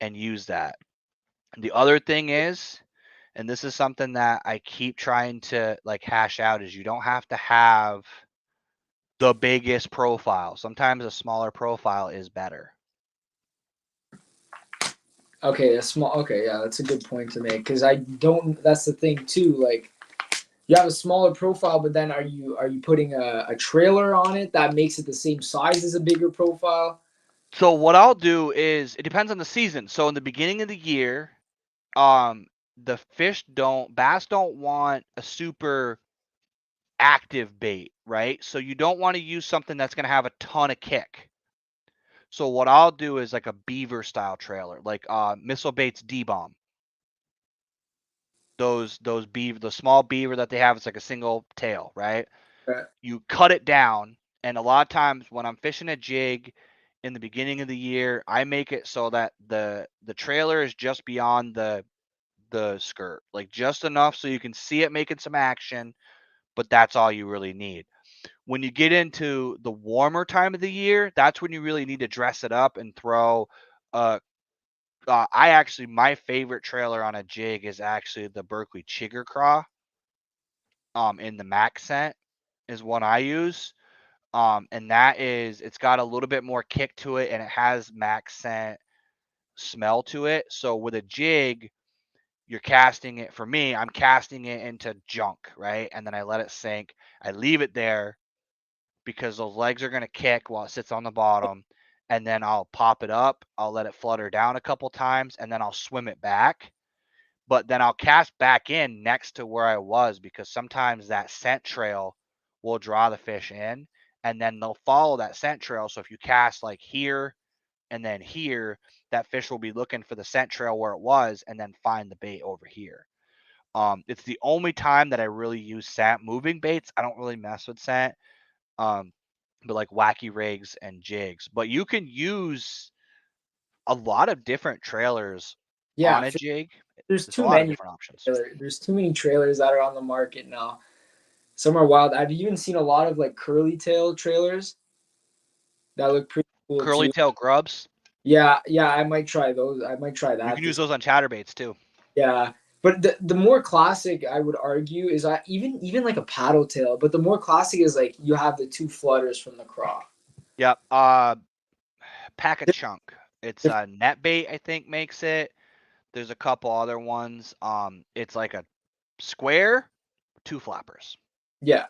and use that. The other thing is, and this is something that I keep trying to like hash out, is you don't have to have the biggest profile. Sometimes a smaller profile is better. Okay, a small. Okay, yeah, that's a good point to make because I don't. That's the thing too. Like, you have a smaller profile, but then are you putting a trailer on it that makes it the same size as a bigger profile? So what I'll do is, it depends on the season. So in the beginning of the year, the bass don't want a super active bait, right? So you don't want to use something that's going to have a ton of kick. So what I'll do is like a beaver style trailer, like Missile Bait's D-Bomb. Those beaver, the small beaver that they have, it's like a single tail, right? Right. You cut it down, and a lot of times when I'm fishing a jig in the beginning of the year, I make it so that the trailer is just beyond the skirt, like just enough so you can see it making some action, but that's all you really need. When you get into the warmer time of the year, that's when you really need to dress it up and throw my favorite trailer on a jig is actually the Berkley Chigger Craw in the Max scent is one I use. And it's got a little bit more kick to it, and it has Max scent smell to it. So with a jig, you're casting it, for me, I'm casting it into junk, right? And then I let it sink. I leave it there because those legs are going to kick while it sits on the bottom. And then I'll pop it up. I'll let it flutter down a couple times, and then I'll swim it back. But then I'll cast back in next to where I was, because sometimes that scent trail will draw the fish in, and then they'll follow that scent trail. So if you cast like here and then here, that fish will be looking for the scent trail where it was and then find the bait over here. It's the only time that I really use scent. Moving baits, I don't really mess with scent. But like wacky rigs and jigs. But you can use a lot of different trailers Yeah, on a jig. there's There's a too lot of many. different options. There's too many trailers that are on the market now. Some are wild. I've even seen a lot of like curly tail trailers that look pretty cool Curly too. tail grubs. Yeah, yeah, I might try those. I might try You that can use this. those on chatterbaits too. Yeah, but the more classic I would argue is even like a paddle tail. But the more classic is like you have the two flutters from the craw. Yep. Pack a chunk. It's Diff- net bait, I think, makes it. There's a couple other ones. It's like a square, two flappers. Yeah,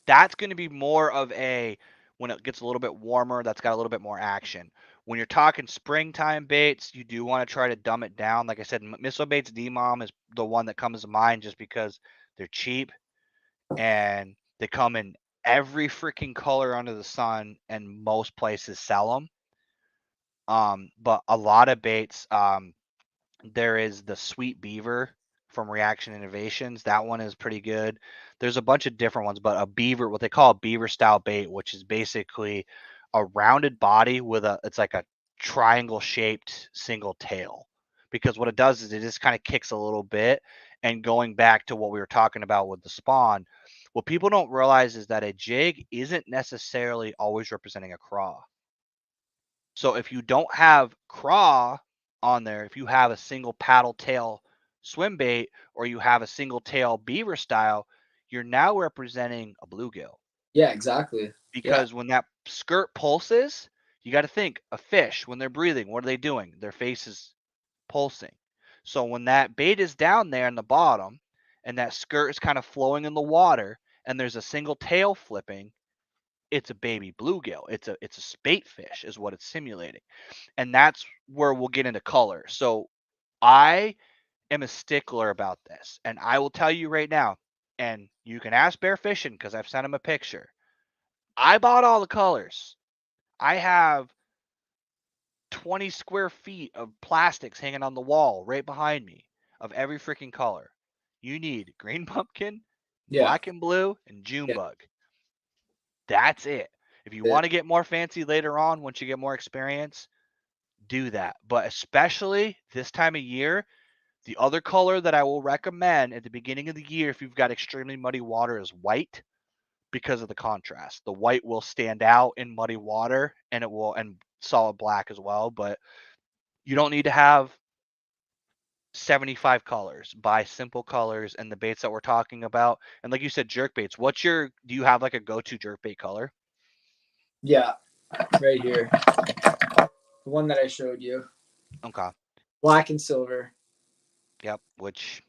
That's going to be more of a, when it gets a little bit warmer, that's got a little bit more action. When you're talking springtime baits, you do want to try to dumb it down. Like I said, Missile Baits D-Mom is the one that comes to mind, just because they're cheap and they come in every freaking color under the sun, and most places sell them. But a lot of baits, there is the Sweet Beaver from Reaction Innovations. That one is pretty good. There's a bunch of different ones, but a beaver, what they call a beaver style bait, which is basically a rounded body with it's like a triangle shaped single tail. Because what it does is it just kind of kicks a little bit. And going back to what we were talking about with the spawn, what people don't realize is that a jig isn't necessarily always representing a craw. So if you don't have craw on there, if you have a single paddle tail swim bait, or you have a single tail beaver style, you're now representing a bluegill. yeah, exactly. Yeah, Because when that skirt pulses, you got to think a fish, when they're breathing, what are they doing? Their face is pulsing. So when that bait is down there in the bottom and that skirt is kind of flowing in the water and there's a single tail flipping, it's a baby bluegill. It's a spate fish is what it's simulating. And that's where we'll get into color. So I am a stickler about this, and I will tell you right now, and you can ask Bear Fishing because I've sent him a picture. I bought all the colors. I have 20 square feet of plastics hanging on the wall right behind me of every freaking color. You need green pumpkin, Yeah. black and blue, and June Yeah. bug. That's it. If you Yeah. want to get more fancy later on, once you get more experience, do that. But especially this time of year, the other color that I will recommend at the beginning of the year if you've got extremely muddy water is white because of the contrast. The white will stand out in muddy water and solid black as well, but you don't need to have 75 colors. Buy simple colors and the baits that we're talking about. And like you said, jerk baits. Do you have like a go-to jerk bait color? Yeah. Right here. The one that I showed you. Okay. Black and silver. Yep. Which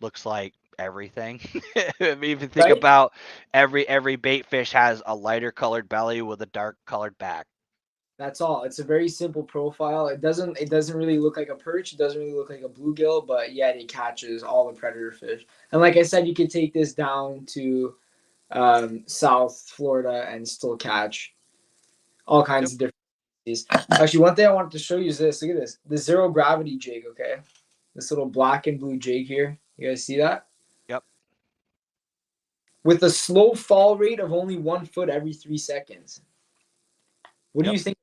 looks like everything. If you even think Right? about every bait fish has a lighter colored belly with a dark colored back. That's all. It's a very simple profile. It doesn't really look like a perch. It doesn't really look like a bluegill, but yet it catches all the predator fish. And like I said, you could take this down to South Florida and still catch all kinds Yep. of different species. Actually, one thing I wanted to show you is this. Look at this. The zero gravity jig, okay? This little black and blue jig here. You guys see that? Yep. With a slow fall rate of only 1 foot every 3 seconds. What do Yep. you think?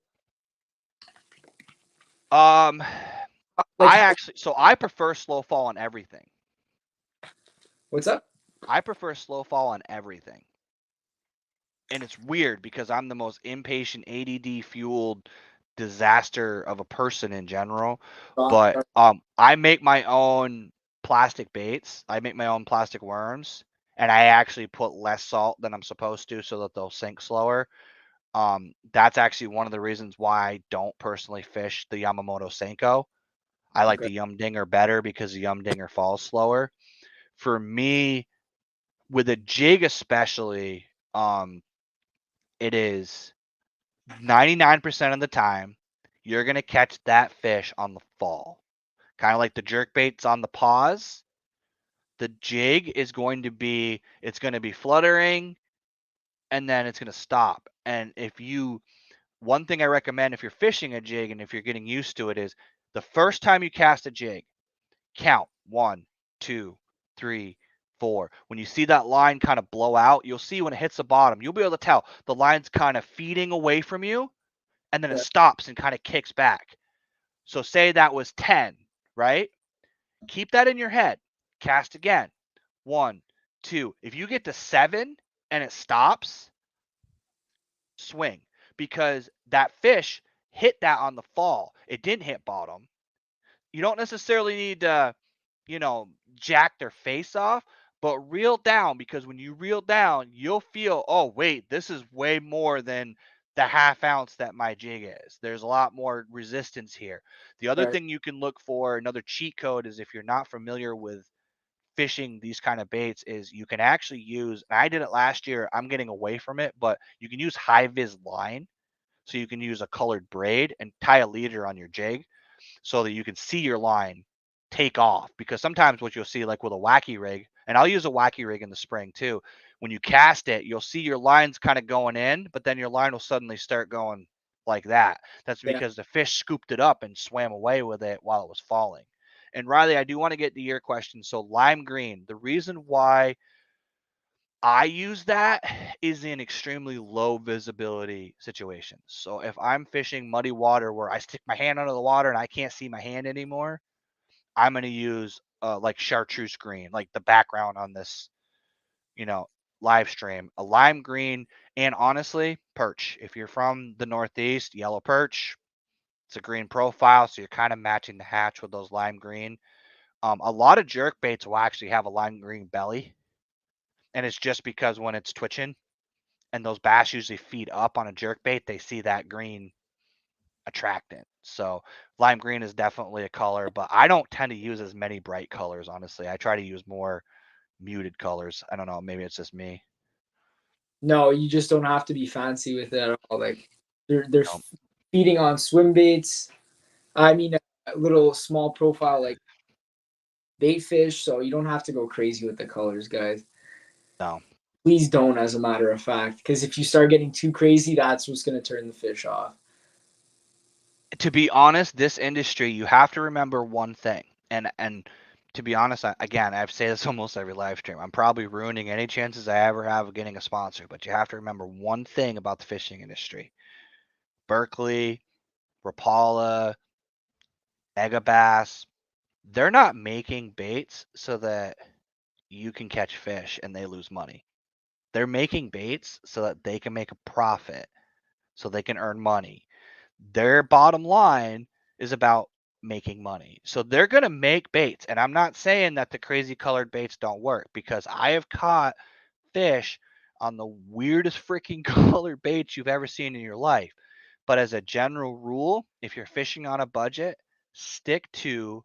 Like, I prefer slow fall on everything. what's up? I prefer slow fall on everything. And it's weird because I'm the most impatient ADD fueled disaster of a person in general. But I make my own plastic baits. I make my own plastic worms, and I actually put less salt than I'm supposed to so that they'll sink slower. That's actually one of the reasons why I don't personally fish the Yamamoto Senko. I like Okay. the Yumdinger better because the Yumdinger falls slower. For me, with a jig especially, it is 99% of the time you're going to catch that fish on the fall. Kind of like the jerk baits on the pause. The jig is going to be fluttering and then it's going to stop. And one thing I recommend if you're fishing a jig and if you're getting used to it is the first time you cast a jig, count 1, 2, 3, 4. When you see that line kind of blow out, you'll see when it hits the bottom, you'll be able to tell the line's kind of feeding away from you and then it Yeah. stops and kind of kicks back. So say that was 10, right? Keep that in your head. Cast again. 1, 2. If you get to 7 and it stops, swing because that fish hit that on the fall. It didn't hit bottom. You don't necessarily need to, jack their face off, but reel down because when you reel down, you'll feel, oh, wait, this is way more than the half ounce that my jig is. There's a lot more resistance here. The other Right. thing you can look for, another cheat code, is if you're not familiar with fishing these kind of baits, is you can actually use, and I did it last year, I'm getting away from it, but you can use high vis line. So you can use a colored braid and tie a leader on your jig so that you can see your line take off. Because sometimes what you'll see, like with a wacky rig, and I'll use a wacky rig in the spring too, when you cast it, you'll see your lines kind of going in, but then your line will suddenly start going like that. That's Yeah. because the fish scooped it up and swam away with it while it was falling. And Riley, I do want to get to your question. So lime green, the reason why I use that is in extremely low visibility situations. So if I'm fishing muddy water where I stick my hand under the water and I can't see my hand anymore, I'm going to use like chartreuse green, like the background on this, live stream, a lime green, and honestly, perch. If you're from the Northeast, yellow perch, it's a green profile, so you're kind of matching the hatch with those lime green. A lot of jerk baits will actually have a lime green belly, and it's just because when it's twitching, and those bass usually feed up on a jerk bait, they see that green attractant. So lime green is definitely a color, but I don't tend to use as many bright colors, honestly. I try to use more muted colors. I don't know, maybe it's just me. No, you just don't have to be fancy with it at all. Like they're No. feeding on swim baits. I mean, a little small profile like bait fish, so you don't have to go crazy with the colors, guys. No. Please don't, as a matter of fact, because if you start getting too crazy, that's what's going to turn the fish off. To be honest, this industry, you have to remember one thing. And to be honest, again, I say this almost every live stream. I'm probably ruining any chances I ever have of getting a sponsor, but you have to remember one thing about the fishing industry. Berkeley, Rapala, Egabass, they're not making baits so that you can catch fish and they lose money. They're making baits so that they can make a profit, so they can earn money. Their bottom line is about making money. So they're going to make baits. And I'm not saying that the crazy colored baits don't work, because I have caught fish on the weirdest freaking colored baits you've ever seen in your life. But as a general rule, if you're fishing on a budget, stick to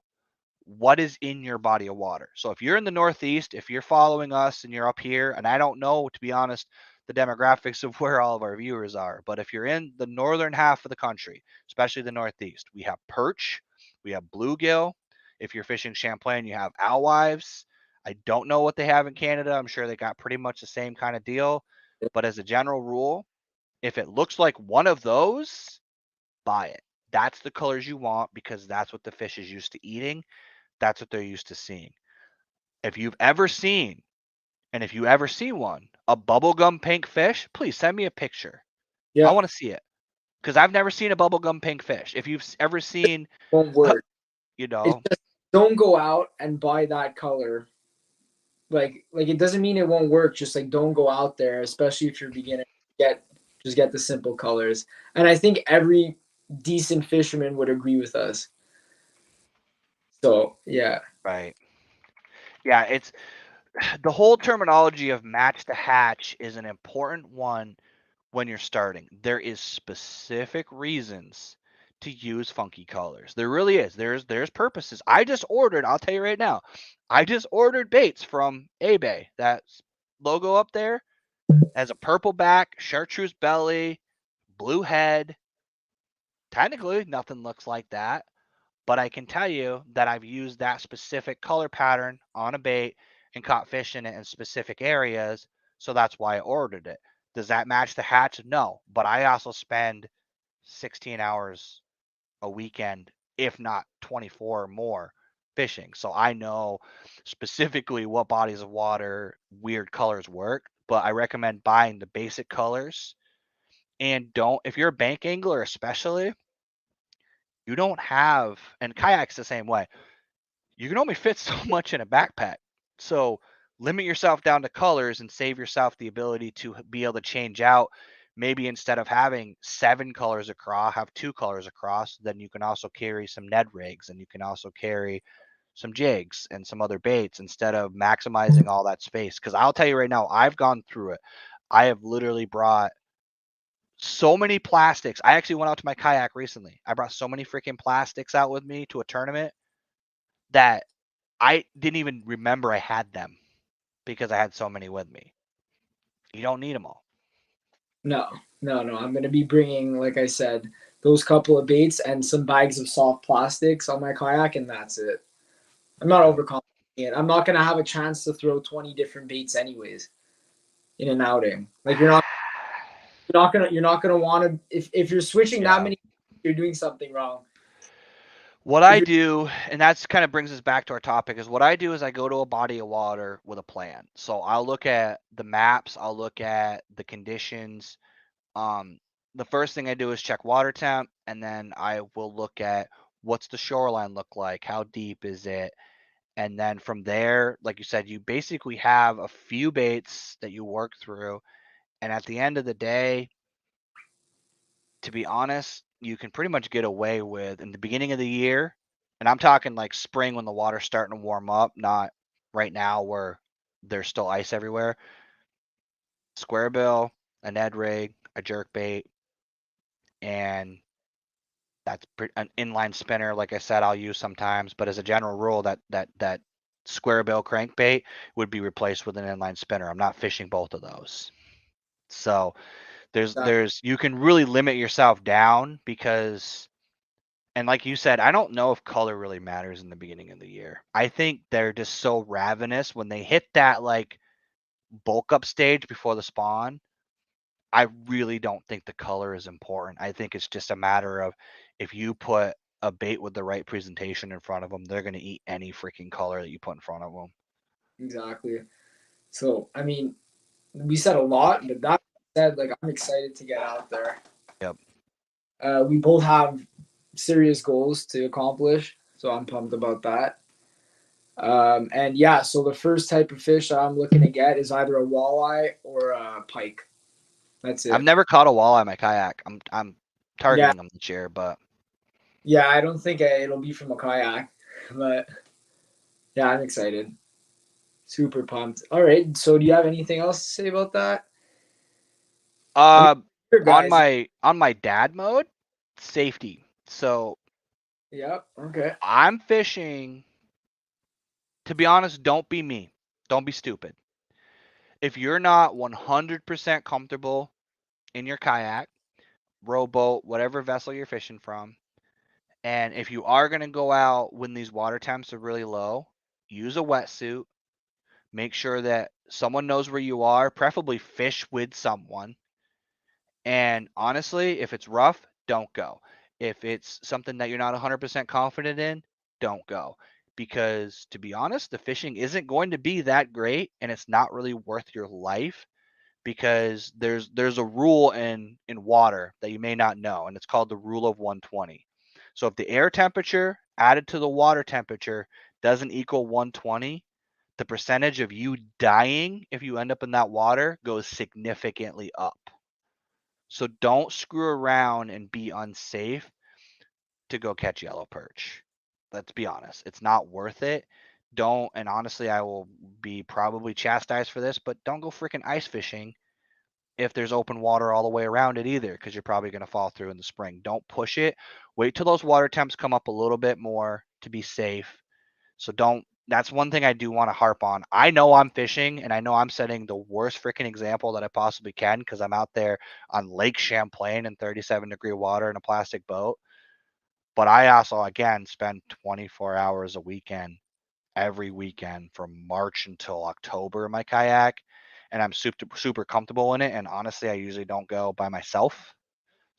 what is in your body of water. So if you're in the Northeast, if you're following us and you're up here, and I don't know, to be honest, the demographics of where all of our viewers are, but if you're in the northern half of the country, especially the Northeast, we have perch, we have bluegill. If you're fishing Champlain, you have alewives. I don't know what they have in Canada. I'm sure they got pretty much the same kind of deal. But as a general rule, if it looks like one of those, buy it. That's the colors you want, because that's what the fish is used to eating. That's what they're used to seeing. If you've ever seen, and if you ever see one, a bubblegum pink fish, please send me a picture. I Yeah, want to see it, because I've never seen a bubblegum pink fish. If you've ever seen, won't work. you It's know, just don't go out and buy that color. Like it doesn't mean it won't work. Just like don't go out there, especially if you're beginner. Just get the simple colors. And I think every decent fisherman would agree with us. So yeah. right? Yeah, it's the whole terminology of match to hatch is an important one when you're starting. There is specific reasons to use funky colors. There really is. There's purposes. I'll tell you right now, I just ordered baits from eBay. That logo up there has a purple back, chartreuse belly, blue head. Technically, nothing looks like that, but I can tell you that I've used that specific color pattern on a bait and caught fish in it in specific areas. So that's why I ordered it. Does that match the hatch? No, but I also spend 16 hours a weekend, if not 24 or more, fishing. So I know specifically what bodies of water weird colors work, but I recommend buying the basic colors. And don't, if you're a bank angler especially, you don't have, and kayaks the same way, you can only fit so much in a backpack. So limit yourself down to colors and save yourself the ability to be able to change out. Maybe instead of having 7 colors across, have 2 colors across. Then you can also carry some Ned rigs, and you can also carry some jigs and some other baits instead of maximizing all that space. Because I'll tell you right now, I've gone through it. I have literally brought so many plastics. I actually went out to my kayak recently. I brought so many freaking plastics out with me to a tournament that I didn't even remember I had them, because I had so many with me. You don't need them all. No, no. I'm gonna be bringing, like I said, those couple of baits and some bags of soft plastics on my kayak, and that's it. I'm not overcomplicating it. I'm not gonna have a chance to throw 20 different baits anyways in an outing. Like you're not gonna want to, if you're switching that Yeah. many, you're doing something wrong. What If I you're do, and that's kind of brings us back to our topic, is what I do is I go to a body of water with a plan. So I'll look at the maps, I'll look at the conditions. Um, the first thing I do is check water temp, and then I will look at what's the shoreline look like, how deep is it, and then from there, like you said, you basically have a few baits that you work through, and at the end of the day, to be honest, you can pretty much get away with in the beginning of the year, and I'm talking like spring when the water's starting to warm up, not right now where there's still ice everywhere. Square bill, a Ned rig, a jerk bait, and that's an inline spinner. Like I said, I'll use sometimes, but as a general rule, that square bill crankbait would be replaced with an inline spinner. I'm not fishing both of those. So there's you can really limit yourself down, because, and like you said, I don't know if color really matters in the beginning of the year. I think they're just so ravenous when they hit that like bulk up stage before the spawn. I really don't think the color is important. I think it's just a matter of, if you put a bait with the right presentation in front of them, they're gonna eat any freaking color that you put in front of them. Exactly. So I mean, we said a lot, but that said, like I'm excited to get out there. Yep. We both have serious goals to accomplish, so I'm pumped about that. And yeah, so the first type of fish that I'm looking to get is either a walleye or a pike. That's I've it. never caught a walleye in my kayak. I'm Yeah, targeting them this year, but yeah. I don't think it'll be from a kayak, but yeah, I'm excited. Super pumped. All right. So, do you have anything else to say about that? I mean, uh, sure, on guys. my dad mode, safety. So Yep. Okay. I'm fishing. To be honest, don't be me. Don't be stupid. If you're not 100% comfortable in your kayak, rowboat, whatever vessel you're fishing from, and if you are going to go out when these water temps are really low, use a wetsuit. Make sure that someone knows where you are, preferably fish with someone. And honestly, if it's rough, don't go. If it's something that you're not 100% confident in, don't go. Because to be honest, the fishing isn't going to be that great and it's not really worth your life because there's a rule in water that you may not know and it's called the rule of 120. So if the air temperature added to the water temperature doesn't equal 120, the percentage of you dying if you end up in that water goes significantly up. So don't screw around and be unsafe to go catch yellow perch. Let's be honest. It's not worth it. Don't, and honestly, I will be probably chastised for this, but don't go freaking ice fishing if there's open water all the way around it either, because you're probably going to fall through in the spring. Don't push it. Wait till those water temps come up a little bit more to be safe. So don't. That's one thing I do want to harp on. I know I'm fishing and I know I'm setting the worst freaking example that I possibly can because I'm out there on Lake Champlain in 37-degree water in a plastic boat. But I also, again, spend 24 hours a weekend, every weekend from March until October in my kayak. And I'm super comfortable in it. And honestly, I usually don't go by myself.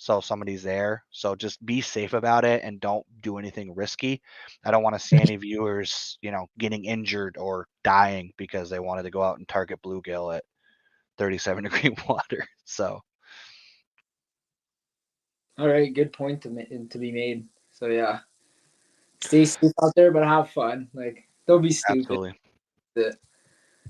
So somebody's there. So just be safe about it and don't do anything risky. I don't want to see any viewers, getting injured or dying because they wanted to go out and target bluegill at 37-degree water. So All right. Good point to be made. So yeah, stay safe out there, but have fun. Like, don't be stupid. absolutely.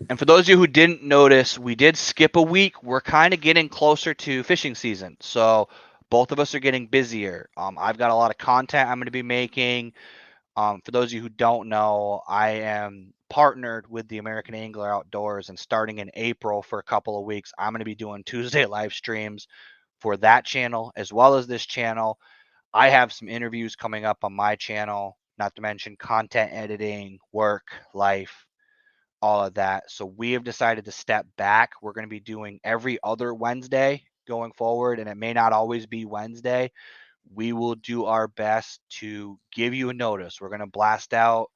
And for those of you who didn't notice, we did skip a week. We're kind of getting closer to fishing season. So both of us are getting busier. I've got a lot of content I'm going to be making. For those of you who don't know, I am partnered with the American Angler Outdoors, and starting in April for a couple of weeks, I'm going to be doing Tuesday live streams for that channel as well as this channel. I have some interviews coming up on my channel, not to mention content editing, work, life, all of that. So we have decided to step back. We're going to be doing every other Wednesday going forward, and it may not always be Wednesday. We will do our best to give you a notice. We're going to blast out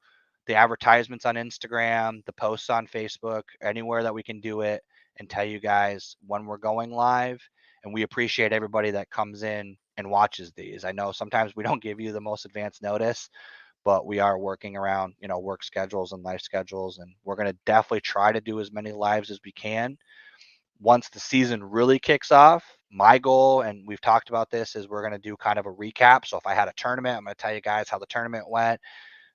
the advertisements on Instagram, the posts on Facebook, anywhere that we can do it, and tell you guys when we're going live. And we appreciate everybody that comes in and watches these. I know sometimes we don't give you the most advanced notice, but we are working around, work schedules and life schedules. And we're going to definitely try to do as many lives as we can. Once the season really kicks off, my goal, and we've talked about this, is we're going to do kind of a recap. So if I had a tournament, I'm going to tell you guys how the tournament went.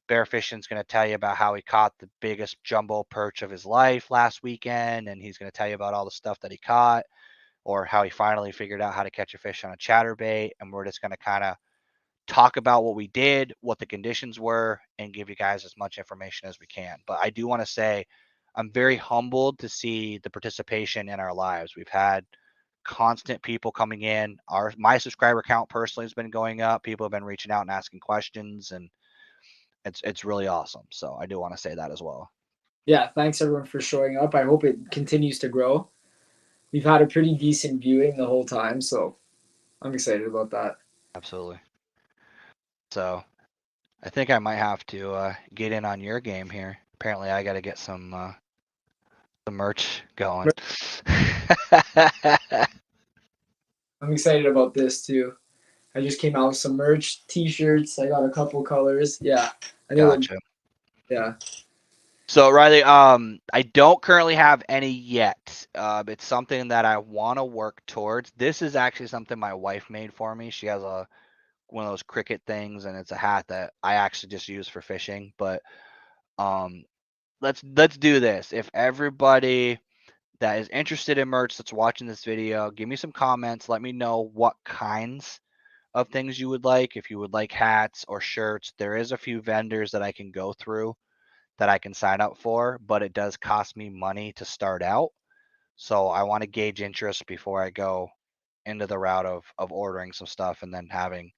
Bear Fishing's going to tell you about how he caught the biggest jumbo perch of his life last weekend, and he's going to tell you about all the stuff that he caught, or how he finally figured out how to catch a fish on a chatterbait. And we're just going to kind of talk about what we did, what the conditions were, and give you guys as much information as we can. But I do want to say I'm very humbled to see the participation in our lives. We've had constant people coming in. My subscriber count personally has been going up. People have been reaching out and asking questions, and it's really awesome. So I do want to say that as well. Yeah. Thanks everyone for showing up. I hope it continues to grow. We've had a pretty decent viewing the whole time, so I'm excited about that. Absolutely. So I think I might have to get in on your game here. Apparently, I got to get some merch going. I'm excited about this too. I just came out with some merch, t-shirts. I got a couple colors. Yeah, I think Gotcha. yeah. So Riley, I don't currently have any yet. It's something that I want to work towards. This is actually something my wife made for me. She has one of those cricket things, and it's a hat that I actually just use for fishing. But um, let's do this. If everybody that is interested in merch that's watching this video, give me some comments. Let me know what kinds of things you would like. If you would like hats or shirts, there is a few vendors that I can go through that I can sign up for, but it does cost me money to start out. So I want to gauge interest before I go into the route of ordering some stuff and then having,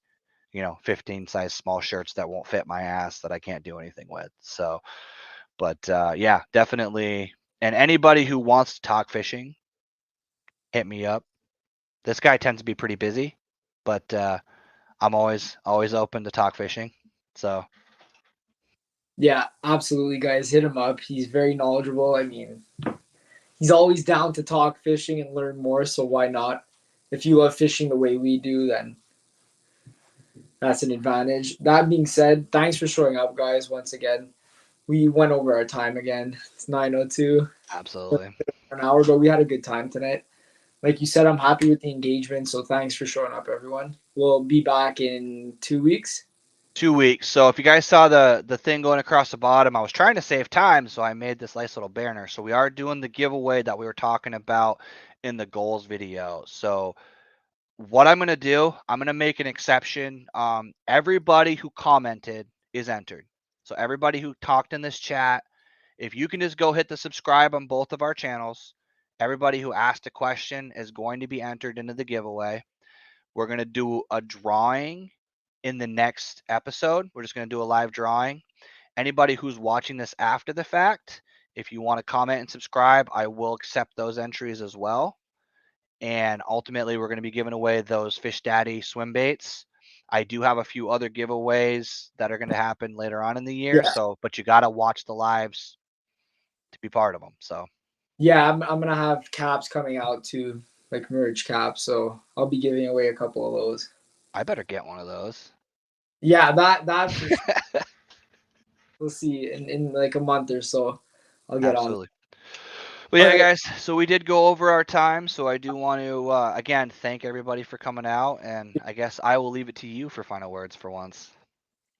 15 size small shirts that won't fit my ass that I can't do anything with. So, but yeah, definitely. And anybody who wants to talk fishing, hit me up. This guy tends to be pretty busy, but I'm always open to talk fishing. So Yeah, absolutely, guys. Hit him up. He's very knowledgeable. I mean, he's always down to talk fishing and learn more. So why not? If you love fishing the way we do, then that's an advantage. That being said, thanks for showing up, guys. Once again, we went over our time again. It's 9:02, absolutely. an hour ago. We had a good time tonight. Like you said, I'm happy with the engagement. So thanks for showing up, everyone. We'll be back in 2 weeks. 2 weeks. So if you guys saw the thing going across the bottom, I was trying to save time, so I made this nice little banner. So we are doing the giveaway that we were talking about in the goals video. So what I'm gonna do, I'm gonna make an exception. Everybody who commented is entered. So everybody who talked in this chat, if you can just go hit the subscribe on both of our channels, everybody who asked a question is going to be entered into the giveaway. We're going to do a drawing in the next episode. We're just going to do a live drawing. Anybody who's watching this after the fact, if you want to comment and subscribe, I will accept those entries as well. And ultimately, we're going to be giving away those Fish Daddy swim baits. I do have a few other giveaways that are going to happen later on in the year. Yeah. So, but you got to watch the lives to be part of them. So, Yeah, I'm gonna have caps coming out too, like merge caps. So I'll be giving away a couple of those. I better get one of those. Yeah, that for sure. We'll see in like a month or so. I'll get on. Absolutely. Well, yeah, All right. guys. So we did go over our time. So I do want to again thank everybody for coming out, and I guess I will leave it to you for final words for once.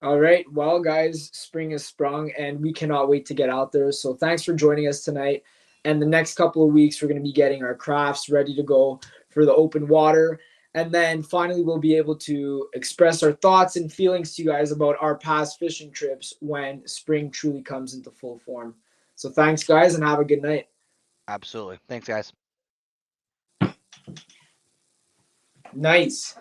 All right. Well, guys, spring has sprung and we cannot wait to get out there. So thanks for joining us tonight. And the next couple of weeks, we're going to be getting our crafts ready to go for the open water. And then finally, we'll be able to express our thoughts and feelings to you guys about our past fishing trips when spring truly comes into full form. So thanks, guys, and have a good night. Absolutely. Thanks, guys. Nice.